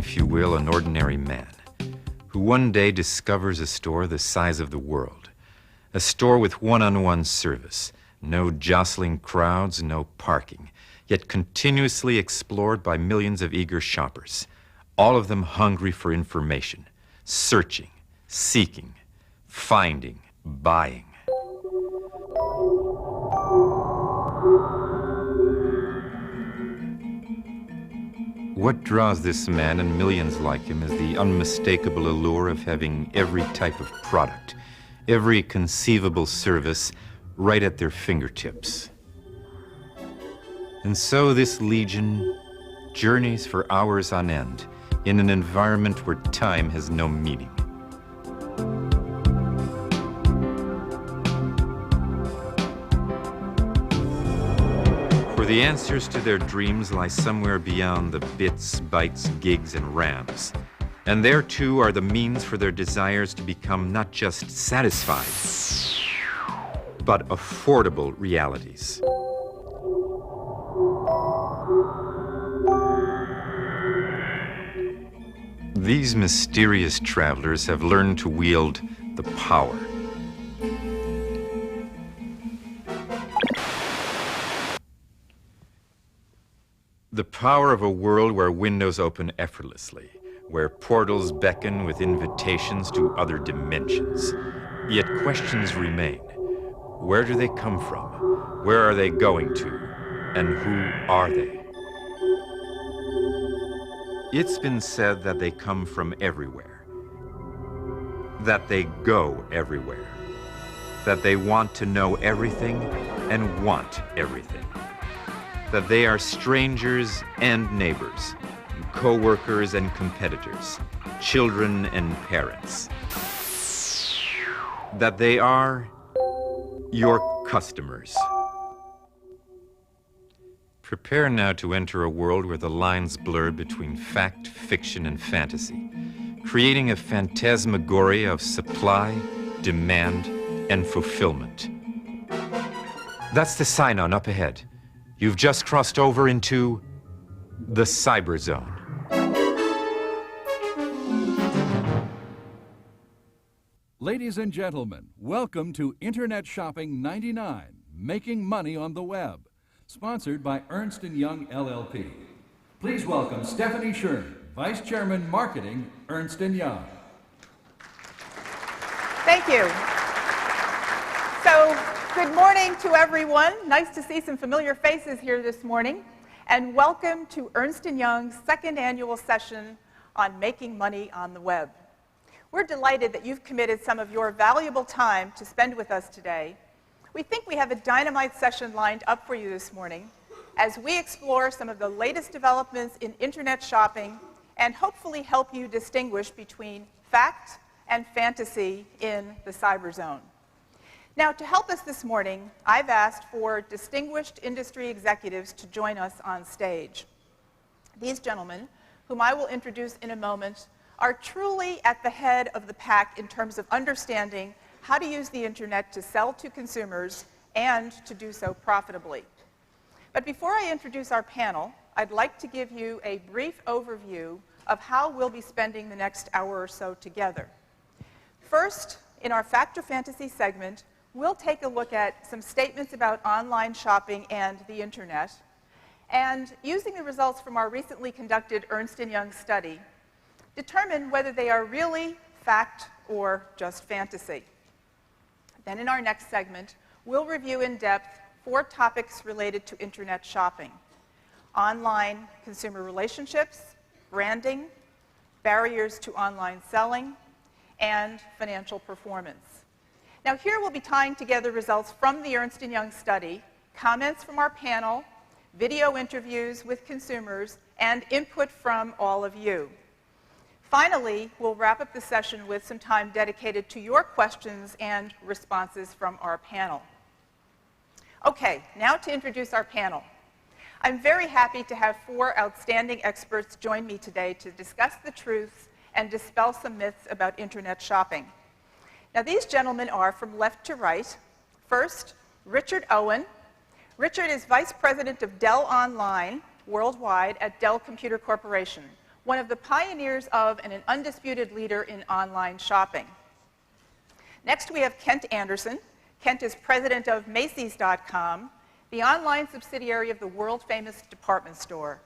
if you will, an ordinary man who one day discovers a store the size of the world, a store with one-on-one service, no jostling crowds, no parking, yet continuously explored by millions of eager shoppers, all of them hungry for information, searching, seeking, finding, buying. What draws this man and millions like him is the unmistakable allure of having every type of product, every conceivable service right at their fingertips. And so this legion journeys for hours on end in an environment where time has no meaning. For the answers to their dreams lie somewhere beyond the bits, bytes, gigs, and rams. And there, too, are the means for their desires to become not just satisfied, but affordable realities. These mysterious travelers have learned to wield the power. The power of a world where windows open effortlessly, where portals beckon with invitations to other dimensions. Yet questions remain. Where do they come from? Where are they going to? And who are they? It's been said that they come from everywhere, that they go everywhere, that they want to know everything and want everything, that they are strangers and neighbors, co-workers and competitors, children and parents, that they are your customers. Prepare now to enter a world where the lines blur between fact, fiction, and fantasy, creating a phantasmagoria of supply, demand, and fulfillment. That's the sign-on up ahead. You've just crossed over into the cyber zone. Ladies and gentlemen, welcome to Internet Shopping 99, Making Money on the Web, sponsored by Ernst & Young LLP. Please welcome Stephanie Sherman, Vice Chairman Marketing, Ernst & Young. Thank you. So, good morning to everyone. Nice to see some familiar faces here this morning. And welcome to Ernst & Young's second annual session on making money on the web. We're delighted that you've committed some of your valuable time to spend with us today. We think we have a dynamite session lined up for you this morning as we explore some of the latest developments in internet shopping and hopefully help you distinguish between fact and fantasy in the cyber zone. Now, to help us this morning, I've asked for distinguished industry executives to join us on stage. These gentlemen, whom I will introduce in a moment, are truly at the head of the pack in terms of understanding how to use the internet to sell to consumers and to do so profitably. But before I introduce our panel, I'd like to give you a brief overview of how we'll be spending the next hour or so together. First, in our Fact or Fantasy segment, we'll take a look at some statements about online shopping and the internet, and using the results from our recently conducted Ernst & Young study, determine whether they are really fact or just fantasy. Then in our next segment, we'll review in depth 4 topics related to internet shopping: online consumer relationships, branding, barriers to online selling, and financial performance. Now here we'll be tying together results from the Ernst & Young study, comments from our panel, video interviews with consumers, and input from all of you. Finally, we'll wrap up the session with some time dedicated to your questions and responses from our panel. Okay, now to introduce our panel. I'm very happy to have 4 outstanding experts join me today to discuss the truths and dispel some myths about internet shopping. Now, these gentlemen are from left to right. First, Richard Owen. Richard is Vice President of Dell Online worldwide at Dell Computer Corporation, one of the pioneers of and an undisputed leader in online shopping. Next, we have Kent Anderson. Kent is president of Macy's.com, the online subsidiary of the world-famous department store.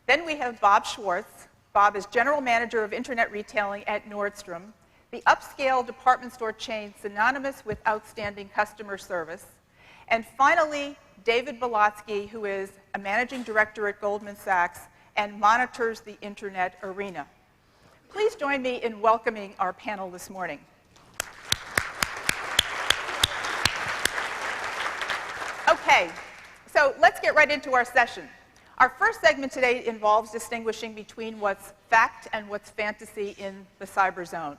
Then we have Bob Schwartz. Bob is general manager of internet retailing at Nordstrom, the upscale department store chain synonymous with outstanding customer service. And finally, David Bolotsky, who is a managing director at Goldman Sachs and monitors the internet arena. Please join me in welcoming our panel this morning. Okay, so let's get right into our session. Our first segment today involves distinguishing between what's fact and what's fantasy in the cyber zone.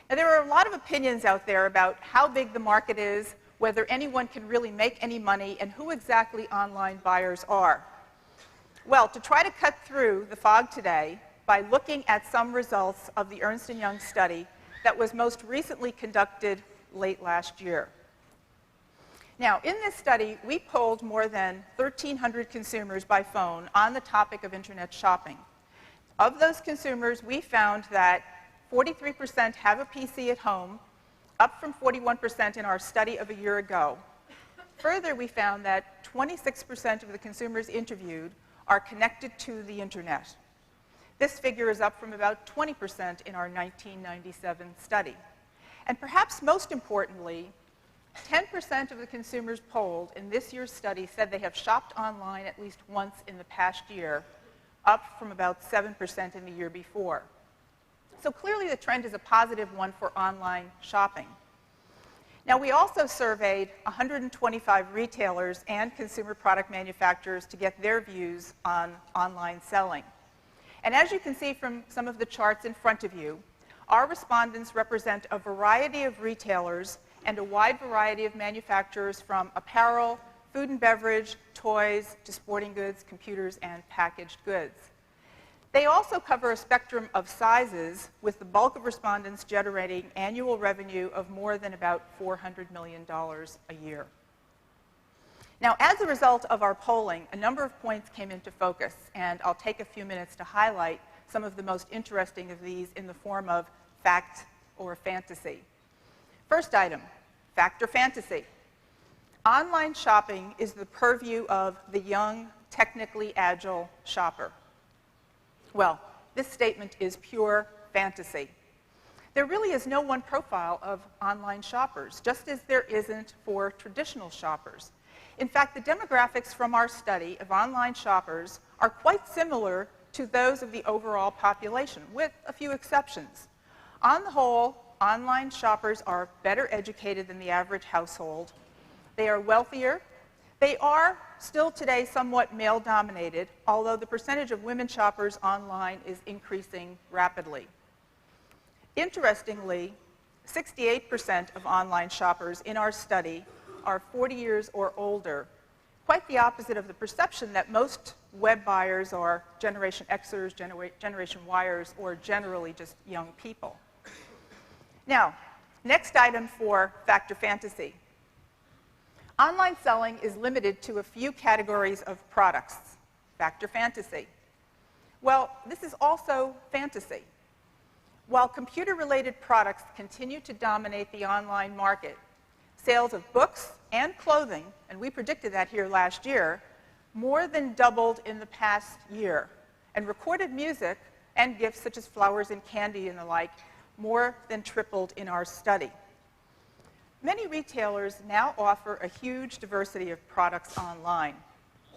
Now, there are a lot of opinions out there about how big the market is, whether anyone can really make any money, and who exactly online buyers are. Well, to try to cut through the fog today by looking at some results of the Ernst & Young study that was most recently conducted late last year. Now, in this study, we polled more than 1,300 consumers by phone on the topic of internet shopping. Of those consumers, we found that 43% have a PC at home, up from 41% in our study of a year ago. Further, we found that 26% of the consumers interviewed are connected to the internet. This figure is up from about 20% in our 1997 study. And perhaps most importantly, 10% of the consumers polled in this year's study said they have shopped online at least once in the past year, up from about 7% in the year before. So clearly the trend is a positive one for online shopping. Now, we also surveyed 125 retailers and consumer product manufacturers to get their views on online selling. And as you can see from some of the charts in front of you, our respondents represent a variety of retailers and a wide variety of manufacturers, from apparel, food and beverage, toys, to sporting goods, computers, and packaged goods. They also cover a spectrum of sizes, with the bulk of respondents generating annual revenue of more than about $400 million a year. Now, as a result of our polling, a number of points came into focus, and I'll take a few minutes to highlight some of the most interesting of these in the form of fact or fantasy. First item, fact or fantasy. Online shopping is the purview of the young, technically agile shopper. Well, this statement is pure fantasy. There really is no one profile of online shoppers, just as there isn't for traditional shoppers. In fact, the demographics from our study of online shoppers are quite similar to those of the overall population, with a few exceptions. On the whole, online shoppers are better educated than the average household. They are wealthier. They are still today somewhat male-dominated, although the percentage of women shoppers online is increasing rapidly. Interestingly, 68% of online shoppers in our study are 40 years or older, quite the opposite of the perception that most web buyers are Generation Xers, Generation Yers, or generally just young people. Now, next item for fact or fantasy. Online selling is limited to a few categories of products. Fact or fantasy? Well, this is also fantasy. While computer-related products continue to dominate the online market, sales of books and clothing, and we predicted that here last year, more than doubled in the past year. And recorded music and gifts such as flowers and candy and the like more than tripled in our study. Many retailers now offer a huge diversity of products online.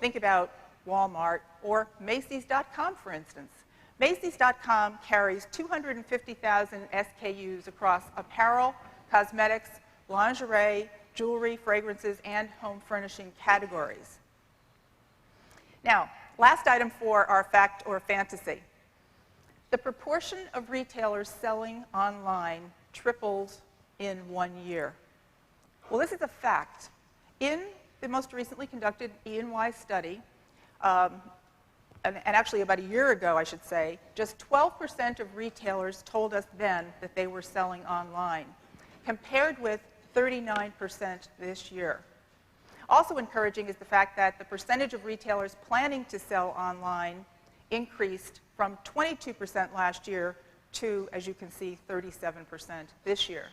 Think about Walmart or Macy's.com, for instance. Macy's.com carries 250,000 SKUs across apparel, cosmetics, lingerie, jewelry, fragrances, and home furnishing categories. Now, last item for our fact or fantasy. The proportion of retailers selling online tripled in 1 year. Well, this is a fact. In the most recently conducted E&Y study, and actually about a year ago, I should say, just 12% of retailers told us then that they were selling online, compared with 39% this year. Also encouraging is the fact that the percentage of retailers planning to sell online increased from 22% last year to, as you can see, 37% this year.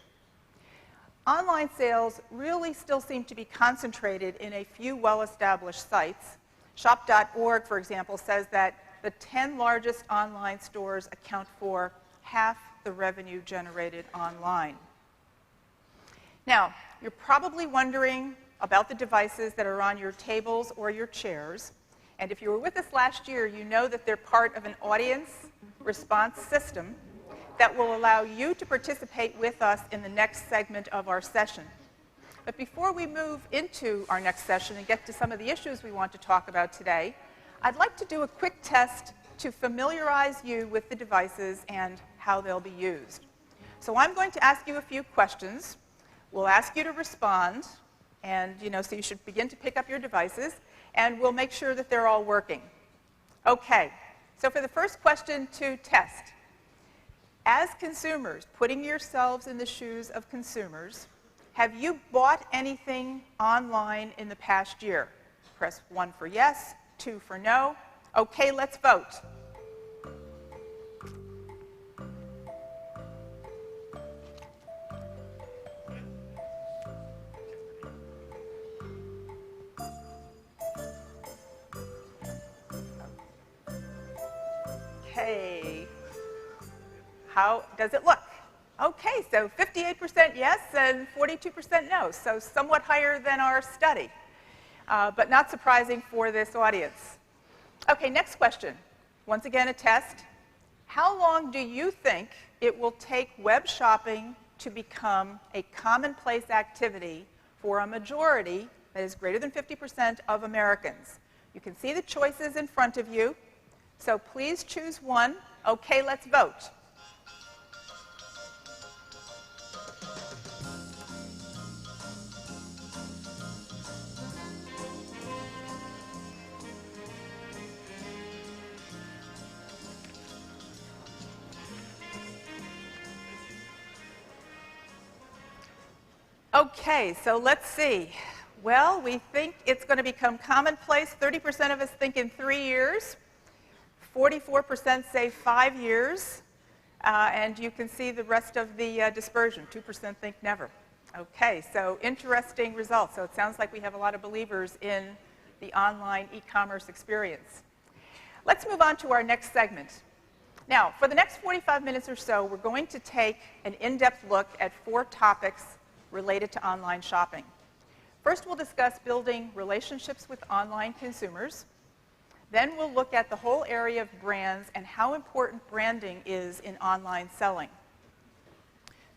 Online sales really still seem to be concentrated in a few well-established sites. Shop.org, for example, says that the 10 largest online stores account for half the revenue generated online. Now, you're probably wondering about the devices that are on your tables or your chairs. And if you were with us last year, you know that they're part of an audience response system that will allow you to participate with us in the next segment of our session. But before we move into our next session and get to some of the issues we want to talk about today, I'd like to do a quick test to familiarize you with the devices and how they'll be used. So I'm going to ask you a few questions. We'll ask you to respond, and so you should begin to pick up your devices, and we'll make sure that they're all working. Okay, so for the first question to test, as consumers, putting yourselves in the shoes of consumers, have you bought anything online in the past year? Press 1 for yes, 2 for no. Okay, let's vote. Okay. How does it look? Okay, so 58% yes and 42% no, so somewhat higher than our study, but not surprising for this audience. Okay, next question. Once again, a test. How long do you think it will take web shopping to become a commonplace activity for a majority, that is greater than 50% of Americans? You can see the choices in front of you, so please choose one. Okay, let's vote. Okay, so let's see. Well, we think it's going to become commonplace. 30% of us think in 3 years. 44% say 5 years. And you can see the rest of the dispersion. 2% think never. Okay, so interesting results. So it sounds like we have a lot of believers in the online e-commerce experience. Let's move on to our next segment. Now, for the next 45 minutes or so, we're going to take an in-depth look at 4 topics related to online shopping. First, we'll discuss building relationships with online consumers. Then we'll look at the whole area of brands and how important branding is in online selling.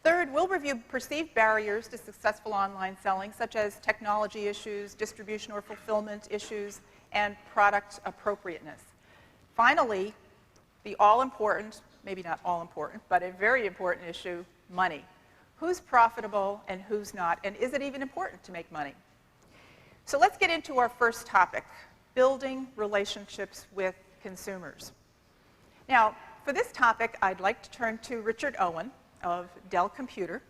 Third, we'll review perceived barriers to successful online selling, such as technology issues, distribution or fulfillment issues, and product appropriateness. Finally, the all-important, maybe not all-important, but a very important issue, money. Who's profitable and who's not, and is it even important to make money? So let's get into our first topic, building relationships with consumers. Now, for this topic, I'd like to turn to Richard Owen of Dell Computer.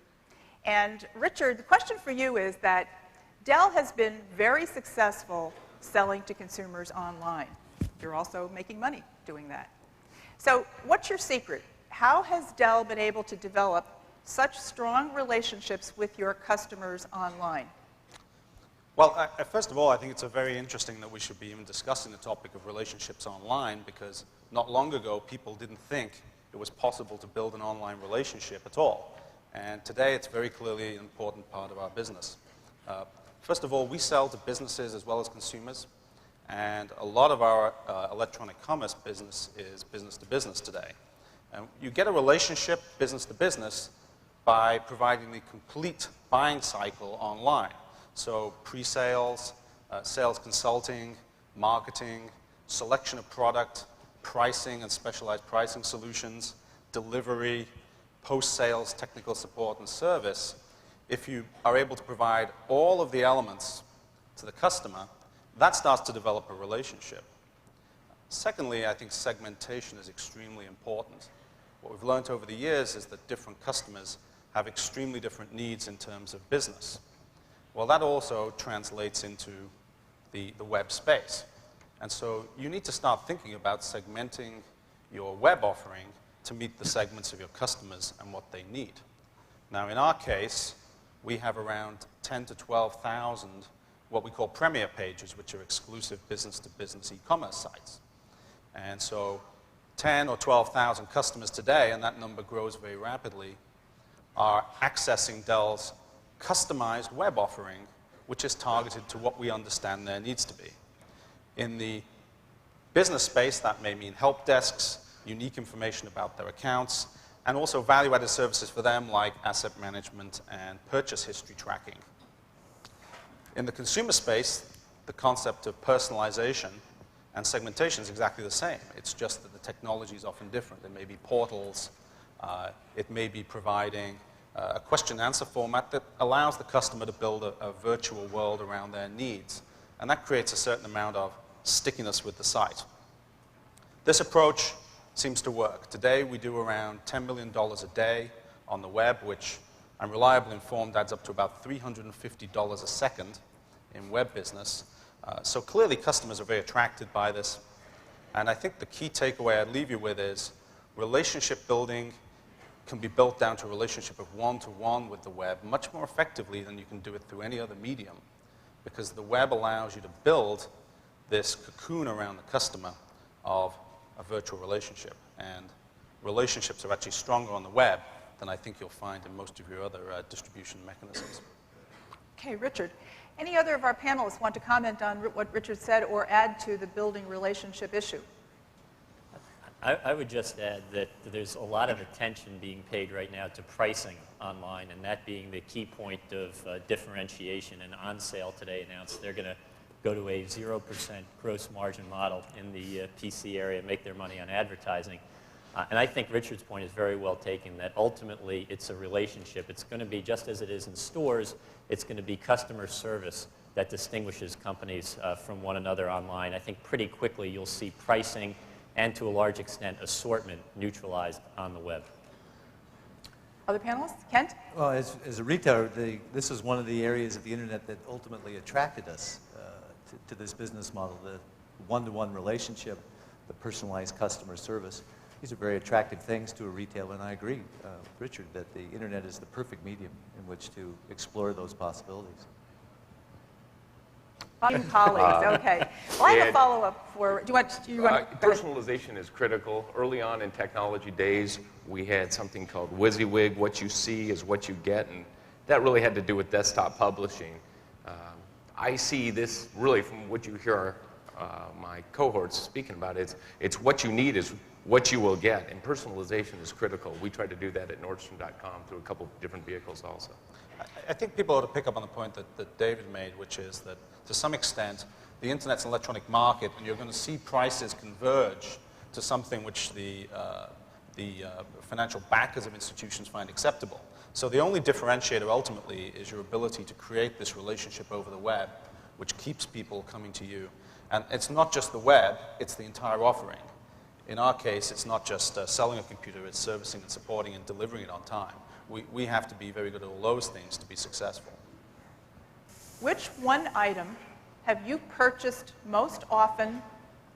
And Richard, the question for you is that Dell has been very successful selling to consumers online. You're also making money doing that. So what's your secret? How has Dell been able to develop such strong relationships with your customers online? Well, first of all, I think it's very interesting that we should be even discussing the topic of relationships online, because not long ago, people didn't think it was possible to build an online relationship at all. And today, it's very clearly an important part of our business. First of all, we sell to businesses as well as consumers, and a lot of our electronic commerce business is business to business today. And you get a relationship business to business by providing the complete buying cycle online. So pre-sales, sales consulting, marketing, selection of product, pricing and specialized pricing solutions, delivery, post-sales technical support and service. If you are able to provide all of the elements to the customer, that starts to develop a relationship. Secondly, I think segmentation is extremely important. What we've learned over the years is that different customers have extremely different needs in terms of business. Well, that also translates into the web space. And so you need to start thinking about segmenting your web offering to meet the segments of your customers and what they need. Now, in our case, we have around 10 to 12,000 what we call premier pages, which are exclusive business-to-business e-commerce sites. And so 10 or 12,000 customers today, and that number grows very rapidly, are accessing Dell's customized web offering, which is targeted to what we understand their needs to be. In the business space, that may mean help desks, unique information about their accounts, and also value-added services for them like asset management and purchase history tracking. In the consumer space, the concept of personalization and segmentation is exactly the same. It's just that the technology is often different. It may be portals. It may be providing a question-answer format that allows the customer to build a virtual world around their needs. And that creates a certain amount of stickiness with the site. This approach seems to work. Today, we do around $10 million a day on the web, which I'm reliably informed adds up to about $350 a second in web business. So clearly, customers are very attracted by this. And I think the key takeaway I'd leave you with is relationship building can be built down to a relationship of one-to-one with the web much more effectively than you can do it through any other medium, because the web allows you to build this cocoon around the customer of a virtual relationship. And relationships are actually stronger on the web than I think you'll find in most of your other distribution mechanisms. Okay, Richard. Any other of our panelists want to comment on what Richard said or add to the building relationship issue? I would just add that there's a lot of attention being paid right now to pricing online, and that being the key point of differentiation. And On Sale today announced they're going to go to a 0% gross margin model in the PC area, make their money on advertising. And I think Richard's point is very well taken, that ultimately it's a relationship. It's going to be, just as it is in stores, it's going to be customer service that distinguishes companies from one another online. I think pretty quickly you'll see pricing and, to a large extent, assortment neutralized on the web. Other panelists? Kent? Well, as a retailer, this is one of the areas of the internet that ultimately attracted us to this business model, the one-to-one relationship, the personalized customer service. These are very attractive things to a retailer, and I agree, Richard, that the internet is the perfect medium in which to explore those possibilities. Colleagues, okay. Well, I have a follow-up for, personalization is critical. Early on in technology days, we had something called WYSIWYG, what you see is what you get, and that really had to do with desktop publishing. I see this really from what you hear my cohorts speaking about. It's what you need is what you will get, and personalization is critical. We try to do that at Nordstrom.com through a couple of different vehicles also. I think people ought to pick up on the point that David made, which is that to some extent, the internet's an electronic market, and you're going to see prices converge to something which the financial backers of institutions find acceptable. So the only differentiator ultimately is your ability to create this relationship over the web, which keeps people coming to you. And it's not just the web, it's the entire offering. In our case, it's not just selling a computer, it's servicing and supporting and delivering it on time. We have to be very good at all those things to be successful. which one item have you purchased most often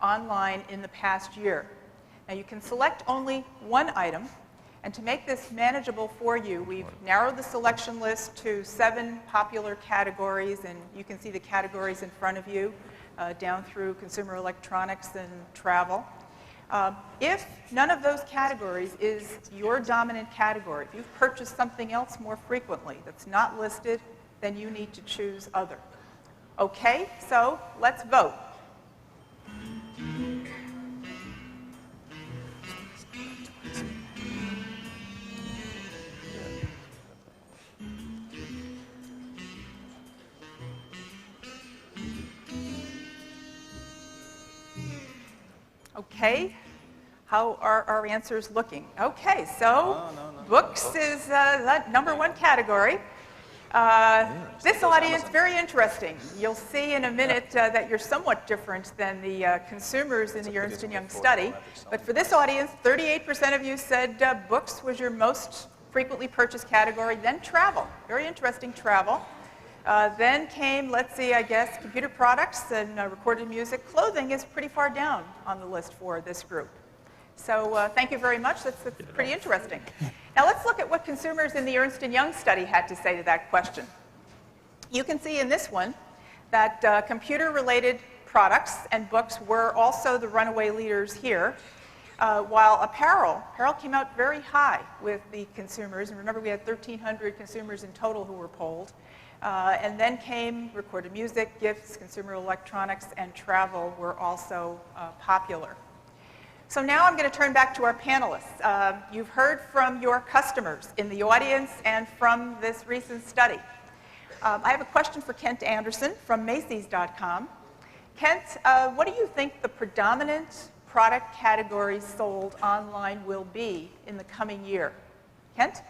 online in the past year? Now you can select only one item, and to make this manageable for you, we've narrowed the selection list to 7 popular categories, and you can see the categories in front of you, down through consumer electronics and travel. If none of those categories is your dominant category, if you've purchased something else more frequently that's not listed, then you need to choose other. Okay, so let's vote. Okay, how are our answers looking? Okay, so books is that #1 category. This audience, very interesting. You'll see in a minute that you're somewhat different than the consumers in the Ernst & Young study. But for this audience, 38% of you said books was your most frequently purchased category, then travel. Very interesting, travel. Then came, let's see, I guess, computer products and recorded music. Clothing is pretty far down on the list for this group. So thank you very much. That's pretty interesting. Now let's look at what consumers in the Ernst & Young study had to say to that question. You can see in this one that computer-related products and books were also the runaway leaders here, while apparel came out very high with the consumers. And remember, we had 1,300 consumers in total who were polled. And then came recorded music, gifts, consumer electronics, and travel were also popular. So now I'm going to turn back to our panelists. You've heard from your customers in the audience and from this recent study. I have a question for Kent Anderson from Macy's.com. Kent, what do you think the predominant product categories sold online will be in the coming year? Kent?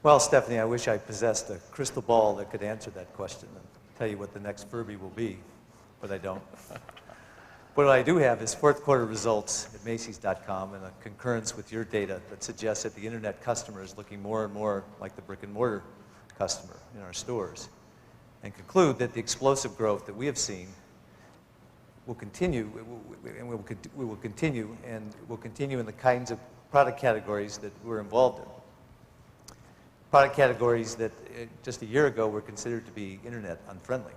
Well, Stephanie, I wish I possessed a crystal ball that could answer that question and tell you what the next Furby will be, but I don't. What I do have is fourth quarter results at Macy's.com and a concurrence with your data that suggests that the internet customer is looking more and more like the brick and mortar customer in our stores, and conclude that the explosive growth that we have seen will continue, and will continue in the kinds of product categories that we're involved in. Product categories that just a year ago were considered to be internet unfriendly.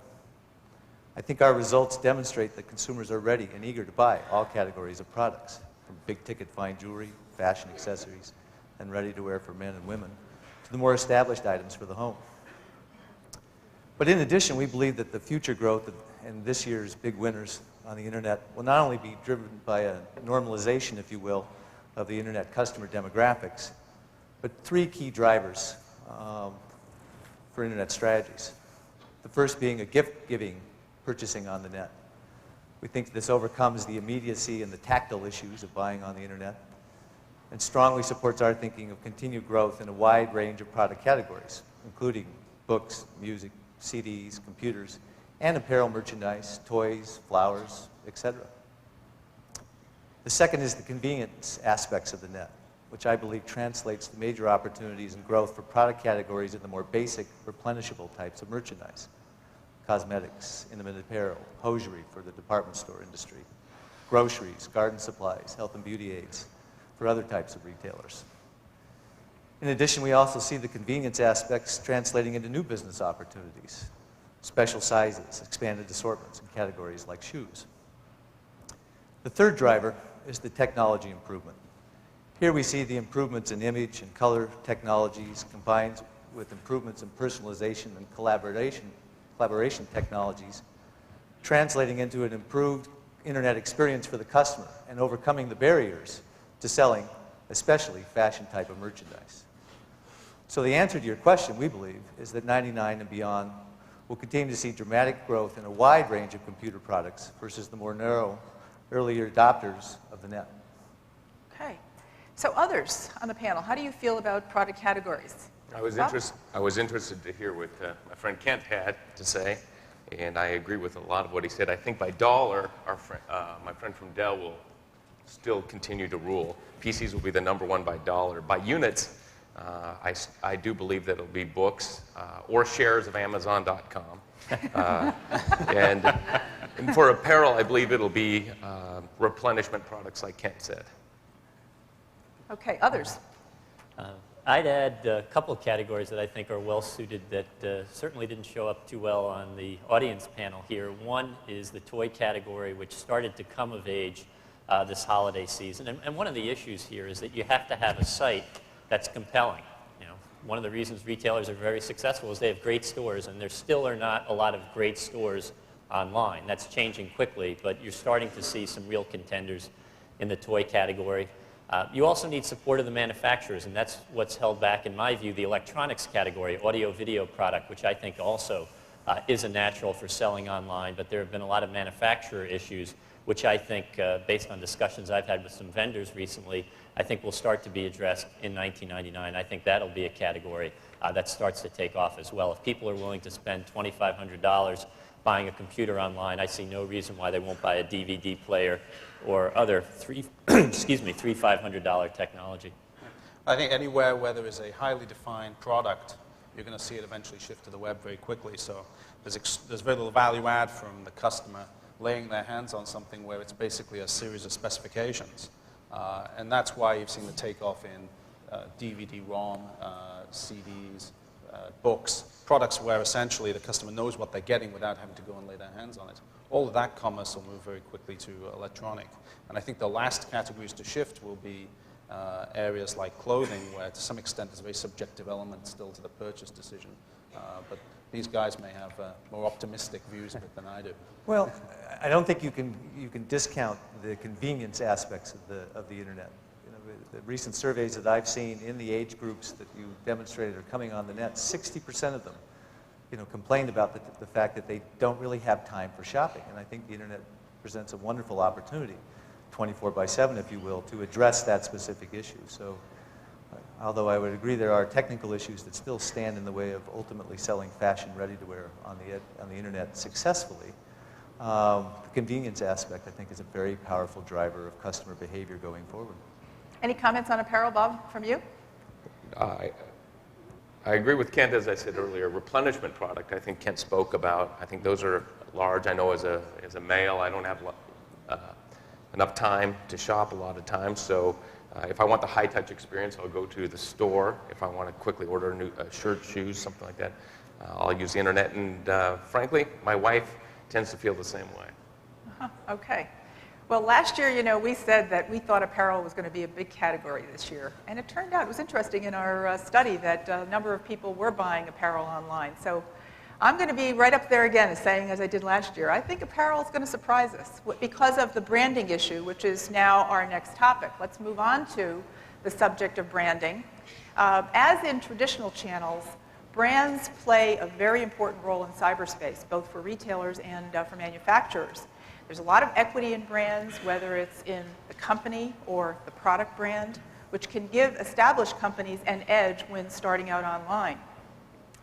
I think our results demonstrate that consumers are ready and eager to buy all categories of products, from big ticket fine jewelry, fashion accessories, and ready to wear for men and women, to the more established items for the home. But in addition, we believe that the future growth and this year's big winners on the internet will not only be driven by a normalization, if you will, of the internet customer demographics, but three key drivers for internet strategies. The first being a gift-giving purchasing on the net. We think this overcomes the immediacy and the tactile issues of buying on the internet, and strongly supports our thinking of continued growth in a wide range of product categories, including books, music, CDs, computers, and apparel merchandise, toys, flowers, etc. The second is the convenience aspects of the net, which I believe translates to major opportunities and growth for product categories in the more basic, replenishable types of merchandise. Cosmetics, intimate apparel, hosiery for the department store industry, groceries, garden supplies, health and beauty aids for other types of retailers. In addition, we also see the convenience aspects translating into new business opportunities, special sizes, expanded assortments in categories like shoes. The third driver is the technology improvement. Here we see the improvements in image and color technologies combined with improvements in personalization and collaboration technologies, translating into an improved internet experience for the customer and overcoming the barriers to selling, especially fashion type of merchandise. So the answer to your question, we believe, is that 99 and beyond will continue to see dramatic growth in a wide range of computer products versus the more narrow, earlier adopters of the net. Okay. So others on the panel, how do you feel about product categories? I was interested to hear what my friend Kent had to say, and I agree with a lot of what he said. I think by dollar, my friend from Dell will still continue to rule. PCs will be the #1 by dollar. By units, I do believe that it'll be books or shares of Amazon.com. And for apparel, I believe it'll be replenishment products like Kent said. Okay, others. I'd add a couple of categories that I think are well suited that certainly didn't show up too well on the audience panel here. One is the toy category, which started to come of age this holiday season. And one of the issues here is that you have to have a site that's compelling. You know, one of the reasons retailers are very successful is they have great stores, and there still are not a lot of great stores online. That's changing quickly, but you're starting to see some real contenders in the toy category. You also need support of the manufacturers, and that's what's held back, in my view, the electronics category, audio-video product, which I think also is a natural for selling online, but there have been a lot of manufacturer issues, which I think, based on discussions I've had with some vendors recently, I think will start to be addressed in 1999. I think that'll be a category that starts to take off as well. If people are willing to spend $2,500 buying a computer online, I see no reason why they won't buy a DVD player or other $3,500 technology. I think anywhere where there is a highly defined product, you're going to see it eventually shift to the web very quickly. So there's very little value add from the customer laying their hands on something where it's basically a series of specifications. And that's why you've seen the takeoff in DVD-ROM, CDs, books, products where essentially the customer knows what they're getting without having to go and lay their hands on it. All of that commerce will move very quickly to electronic. And I think the last categories to shift will be areas like clothing, where to some extent there's a very subjective element still to the purchase decision. But these guys may have more optimistic views of it than I do. Well, I don't think you can discount the convenience aspects of the internet. You know, the recent surveys that I've seen in the age groups that you demonstrated are coming on the net, 60% of them, you know, complained about the fact that they don't really have time for shopping. And I think the internet presents a wonderful opportunity, 24/7, if you will, to address that specific issue. So, although I would agree there are technical issues that still stand in the way of ultimately selling fashion ready-to-wear on the internet successfully, the convenience aspect, I think, is a very powerful driver of customer behavior going forward. Any comments on apparel, Bob, from you? I agree with Kent, as I said earlier. Replenishment product, I think Kent spoke about. I think those are large. I know as a male, I don't have enough time to shop a lot of times. So if I want the high-touch experience, I'll go to the store. If I want to quickly order a new shirt, shoes, something like that, I'll use the internet. And frankly, my wife tends to feel the same way. Okay. Well, last year, you know, we said that we thought apparel was going to be a big category this year. And it turned out, it was interesting in our study that a number of people were buying apparel online. So I'm going to be right up there again, saying as I did last year. I think apparel is going to surprise us because of the branding issue, which is now our next topic. Let's move on to the subject of branding. As in traditional channels, brands play a very important role in cyberspace, both for retailers and for manufacturers. There's a lot of equity in brands, whether it's in the company or the product brand, which can give established companies an edge when starting out online.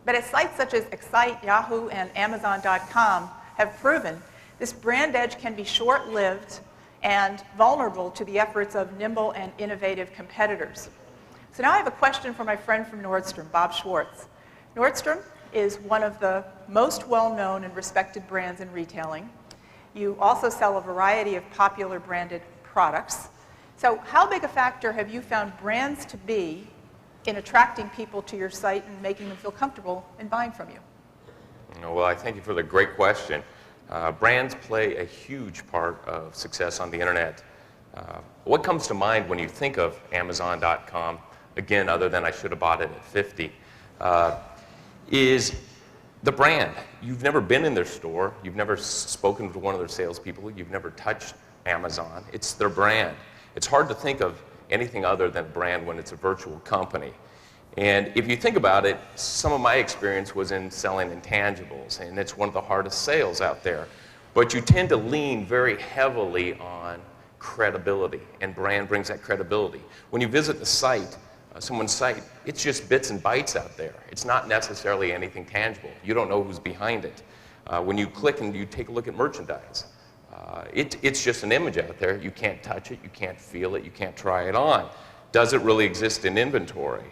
But as sites such as Excite, Yahoo, and Amazon.com have proven, this brand edge can be short-lived and vulnerable to the efforts of nimble and innovative competitors. So now I have a question for my friend from Nordstrom, Bob Schwartz. Nordstrom is one of the most well-known and respected brands in retailing. You also sell a variety of popular branded products. So how big a factor have you found brands to be in attracting people to your site and making them feel comfortable in buying from you? Well, I thank you for the great question. Brands play a huge part of success on the internet. What comes to mind when you think of Amazon.com, again, other than I should have bought it at 50, is the brand. You've never been in their store. You've never spoken to one of their salespeople. You've never touched Amazon. It's their brand. It's hard to think of anything other than brand when it's a virtual company. And if you think about it, some of my experience was in selling intangibles, and it's one of the hardest sales out there. But you tend to lean very heavily on credibility, and brand brings that credibility. When you visit the site, someone's site, it's just bits and bytes out there. It's not necessarily anything tangible. You don't know who's behind it. When you click and you take a look at merchandise, it's just an image out there. You can't touch it, you can't feel it, you can't try it on. Does it really exist in inventory?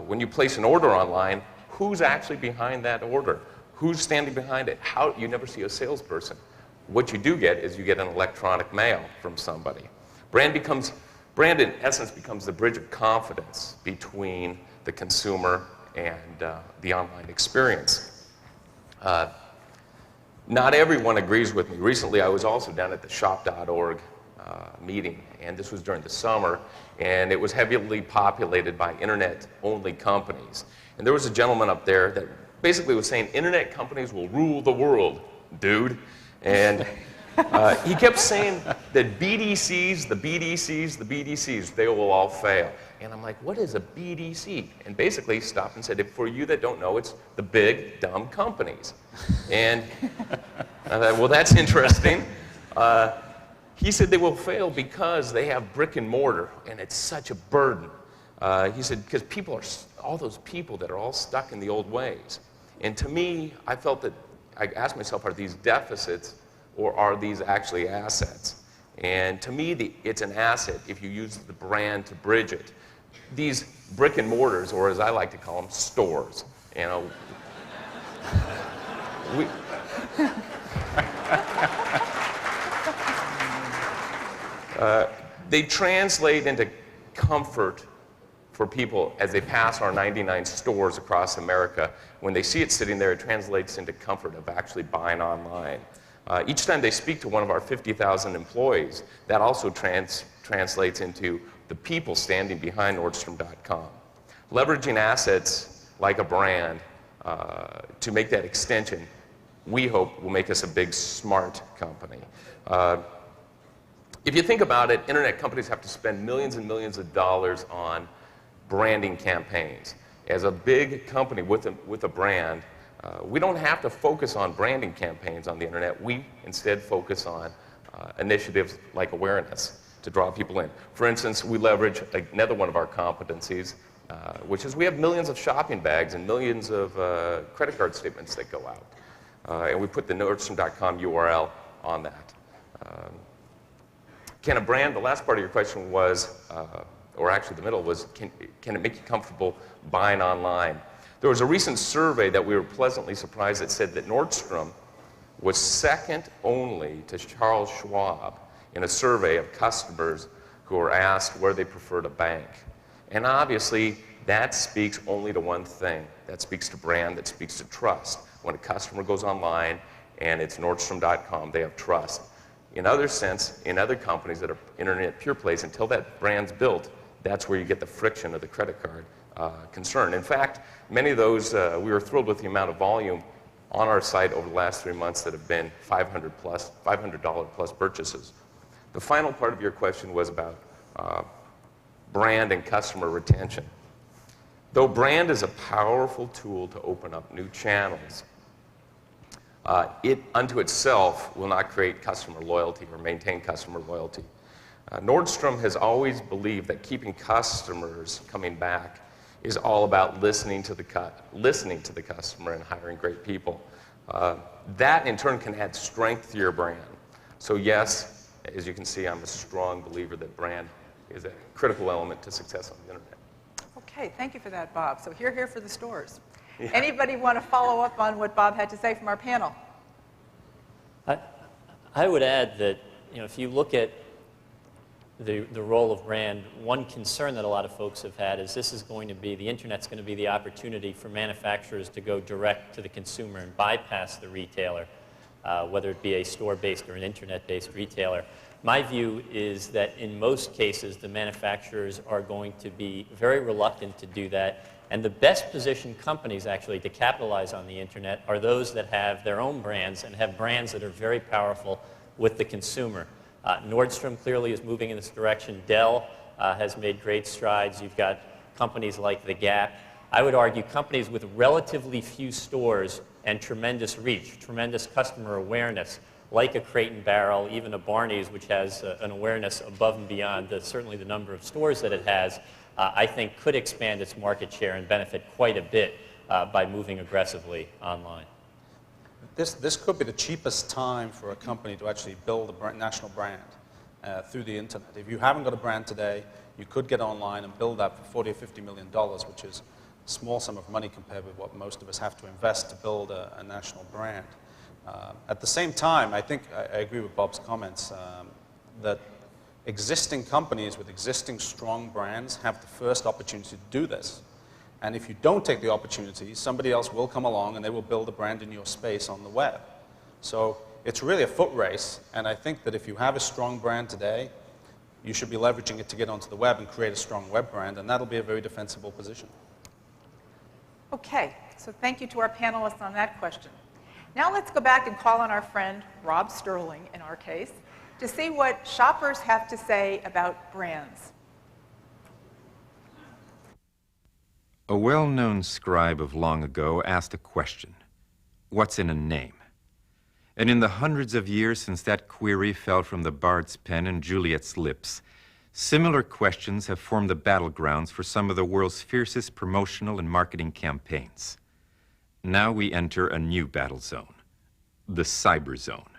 When you place an order online, who's actually behind that order? Who's standing behind it? You never see a salesperson. What you do get is you get an electronic mail from somebody. Brand in essence becomes the bridge of confidence between the consumer and the online experience. Not everyone agrees with me. Recently, I was also down at the shop.org meeting, and this was during the summer, and it was heavily populated by internet-only companies. And there was a gentleman up there that basically was saying, internet companies will rule the world, dude. And he kept saying that BDCs, the BDCs, they will all fail. And I'm like, what is a BDC? And basically he stopped and said, for you that don't know, it's the big, dumb companies. And I thought, well, that's interesting. He said they will fail because they have brick and mortar, and it's such a burden. He said, because people are, all those people that are all stuck in the old ways. And to me, I felt that, I asked myself, are these deficits or are these actually assets? And to me, it's an asset if you use the brand to bridge it. These brick and mortars, or as I like to call them, stores. You know, They translate into comfort for people as they pass our 99 stores across America. When they see it sitting there, it translates into comfort of actually buying online. Each time they speak to one of our 50,000 employees, that also translates into the people standing behind Nordstrom.com. Leveraging assets like a brand to make that extension, we hope will make us a big, smart company. If you think about it, internet companies have to spend millions and millions of dollars on branding campaigns. As a big company with a brand, we don't have to focus on branding campaigns on the internet. We instead focus on initiatives like awareness to draw people in. For instance, we leverage another one of our competencies, which is we have millions of shopping bags and millions of credit card statements that go out. And we put the Nordstrom.com URL on that. Can a brand, the last part of your question was, or actually the middle was, can it make you comfortable buying online? There was a recent survey that we were pleasantly surprised that said that Nordstrom was second only to Charles Schwab in a survey of customers who were asked where they prefer to bank. And obviously, that speaks only to one thing. That speaks to brand, that speaks to trust. When a customer goes online and it's Nordstrom.com, they have trust. In other sense, in other companies that are internet pure plays, until that brand's built, that's where you get the friction of the credit card concern. In fact, many of those, we were thrilled with the amount of volume on our site over the last 3 months that have been $500 plus purchases. The final part of your question was about brand and customer retention. Though brand is a powerful tool to open up new channels, it unto itself will not create customer loyalty or maintain customer loyalty. Nordstrom has always believed that keeping customers coming back is all about listening to the customer and hiring great people. That in turn can add strength to your brand. So yes, as you can see, I'm a strong believer that brand is a critical element to success on the internet. Okay, thank you for that, Bob. So here for the stores. Yeah. Anybody want to follow up on what Bob had to say from our panel? I would add that, if you look at the role of brand, one concern that a lot of folks have had is the internet's going to be the opportunity for manufacturers to go direct to the consumer and bypass the retailer, whether it be a store-based or an internet-based retailer. My view is that in most cases, the manufacturers are going to be very reluctant to do that, and the best positioned companies actually to capitalize on the internet are those that have their own brands and have brands that are very powerful with the consumer. Nordstrom clearly is moving in this direction. Dell has made great strides. You've got companies like The Gap. I would argue companies with relatively few stores and tremendous reach, tremendous customer awareness, like a Crate & Barrel, even a Barney's, which has an awareness above and beyond certainly the number of stores that it has, I think could expand its market share and benefit quite a bit by moving aggressively online. This could be the cheapest time for a company to actually build a national brand through the internet. If you haven't got a brand today, you could get online and build that for $40 or $50 million, which is a small sum of money compared with what most of us have to invest to build a national brand. At the same time, I think I agree with Bob's comments that existing companies with existing strong brands have the first opportunity to do this. And if you don't take the opportunity, somebody else will come along and they will build a brand in your space on the web. So it's really a foot race, and I think that if you have a strong brand today, you should be leveraging it to get onto the web and create a strong web brand, and that'll be a very defensible position. Okay, so thank you to our panelists on that question. Now let's go back and call on our friend, Rob Sterling in our case, to see what shoppers have to say about brands. A well-known scribe of long ago asked a question: what's in a name? And in the hundreds of years since that query fell from the bard's pen and Juliet's lips, similar questions have formed the battlegrounds for some of the world's fiercest promotional and marketing campaigns. Now we enter a new battle zone, the cyber zone,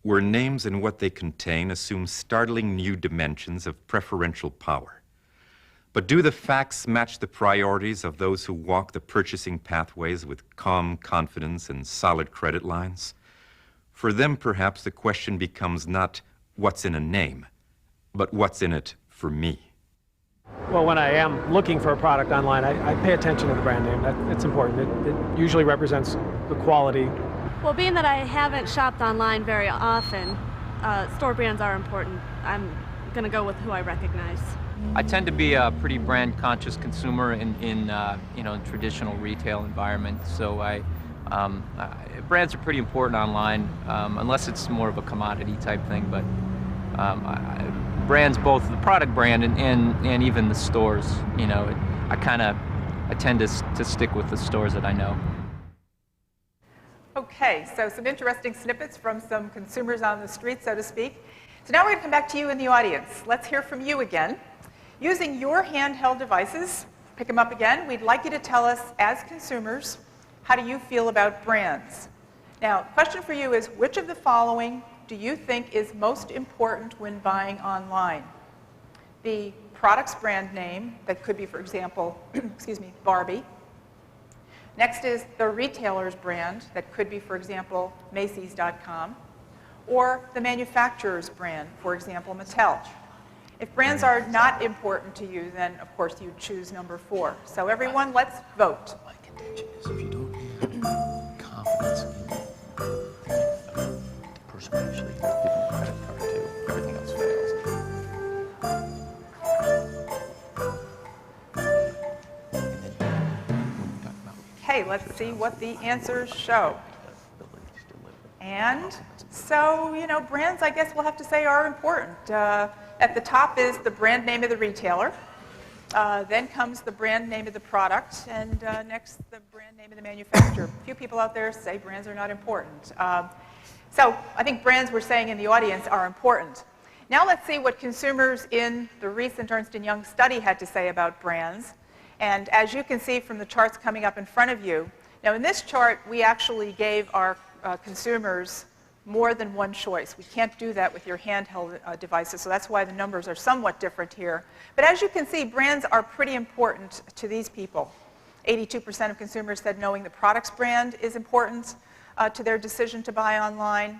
where names and what they contain assume startling new dimensions of preferential power. But do the facts match the priorities of those who walk the purchasing pathways with calm confidence and solid credit lines? For them, perhaps, the question becomes not what's in a name, but what's in it for me? Well, when I am looking for a product online, I pay attention to the brand name. It's important. It usually represents the quality. Well, being that I haven't shopped online very often, store brands are important. I'm going to go with who I recognize. I tend to be a pretty brand-conscious consumer in traditional retail environments. So brands are pretty important online, unless it's more of a commodity type thing. But brands, both the product brand and even the stores, I tend to stick with the stores that I know. Okay, so some interesting snippets from some consumers on the street, so to speak. So now we're going to come back to you in the audience. Let's hear from you again. Using your handheld devices, pick them up again, we'd like you to tell us, as consumers, how do you feel about brands? Now, the question for you is, which of the following do you think is most important when buying online? The product's brand name, that could be, for example, Barbie. Next is the retailer's brand, that could be, for example, Macy's.com. Or the manufacturer's brand, for example, Mattel. If brands are not important to you, then of course you choose number 4. So everyone, let's vote. My contention is if you don't have confidence in the person who usually gives people credit card to, everything else fails. Okay, let's see what the answers show. And so, brands, I guess we'll have to say, are important. At the top is the brand name of the retailer. Then comes the brand name of the product. And next, the brand name of the manufacturer. A few people out there say brands are not important. So I think brands, we're saying in the audience, are important. Now let's see what consumers in the recent Ernst & Young study had to say about brands. And as you can see from the charts coming up in front of you, now in this chart, we actually gave our consumers more than one choice. We can't do that with your handheld devices, so that's why the numbers are somewhat different here. But as you can see, brands are pretty important to these people. 82% of consumers said knowing the product's brand is important to their decision to buy online.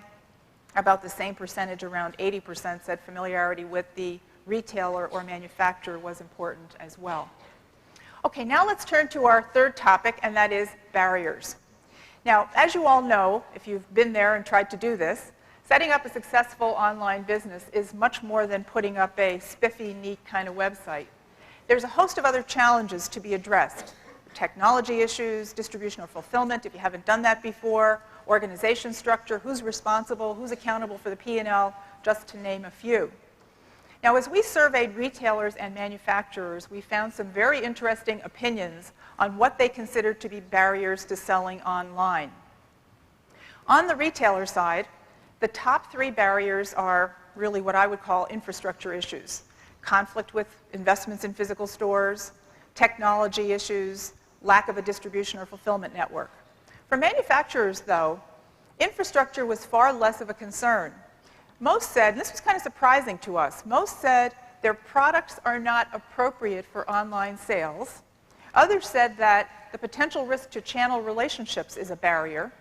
About the same percentage, around 80%, said familiarity with the retailer or manufacturer was important as well. Okay, now let's turn to our third topic, and that is barriers. Now, as you all know, if you've been there and tried to do this, setting up a successful online business is much more than putting up a spiffy, neat kind of website. There's a host of other challenges to be addressed. Technology issues, distribution or fulfillment, if you haven't done that before, organization structure, who's responsible, who's accountable for the P&L, just to name a few. Now, as we surveyed retailers and manufacturers, we found some very interesting opinions on what they considered to be barriers to selling online. On the retailer side, the top 3 barriers are really what I would call infrastructure issues: conflict with investments in physical stores, technology issues, lack of a distribution or fulfillment network. For manufacturers, though, infrastructure was far less of a concern. Most said, and this was kind of surprising to us, most said their products are not appropriate for online sales. Others said that the potential risk to channel relationships is a barrier,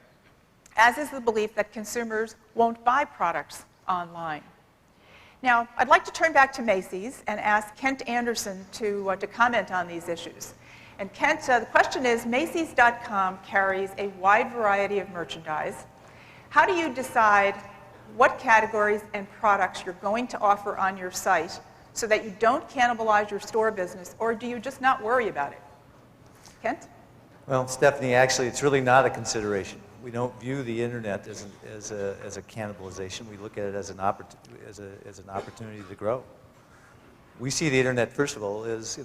as is the belief that consumers won't buy products online. Now, I'd like to turn back to Macy's and ask Kent Anderson to comment on these issues. And Kent, the question is, Macy's.com carries a wide variety of merchandise. How do you decide what categories and products you're going to offer on your site so that you don't cannibalize your store business, or do you just not worry about it? Kent? Well, Stephanie, actually, it's really not a consideration. We don't view the internet as a cannibalization. We look at it as an opportunity to grow. We see the internet, first of all, as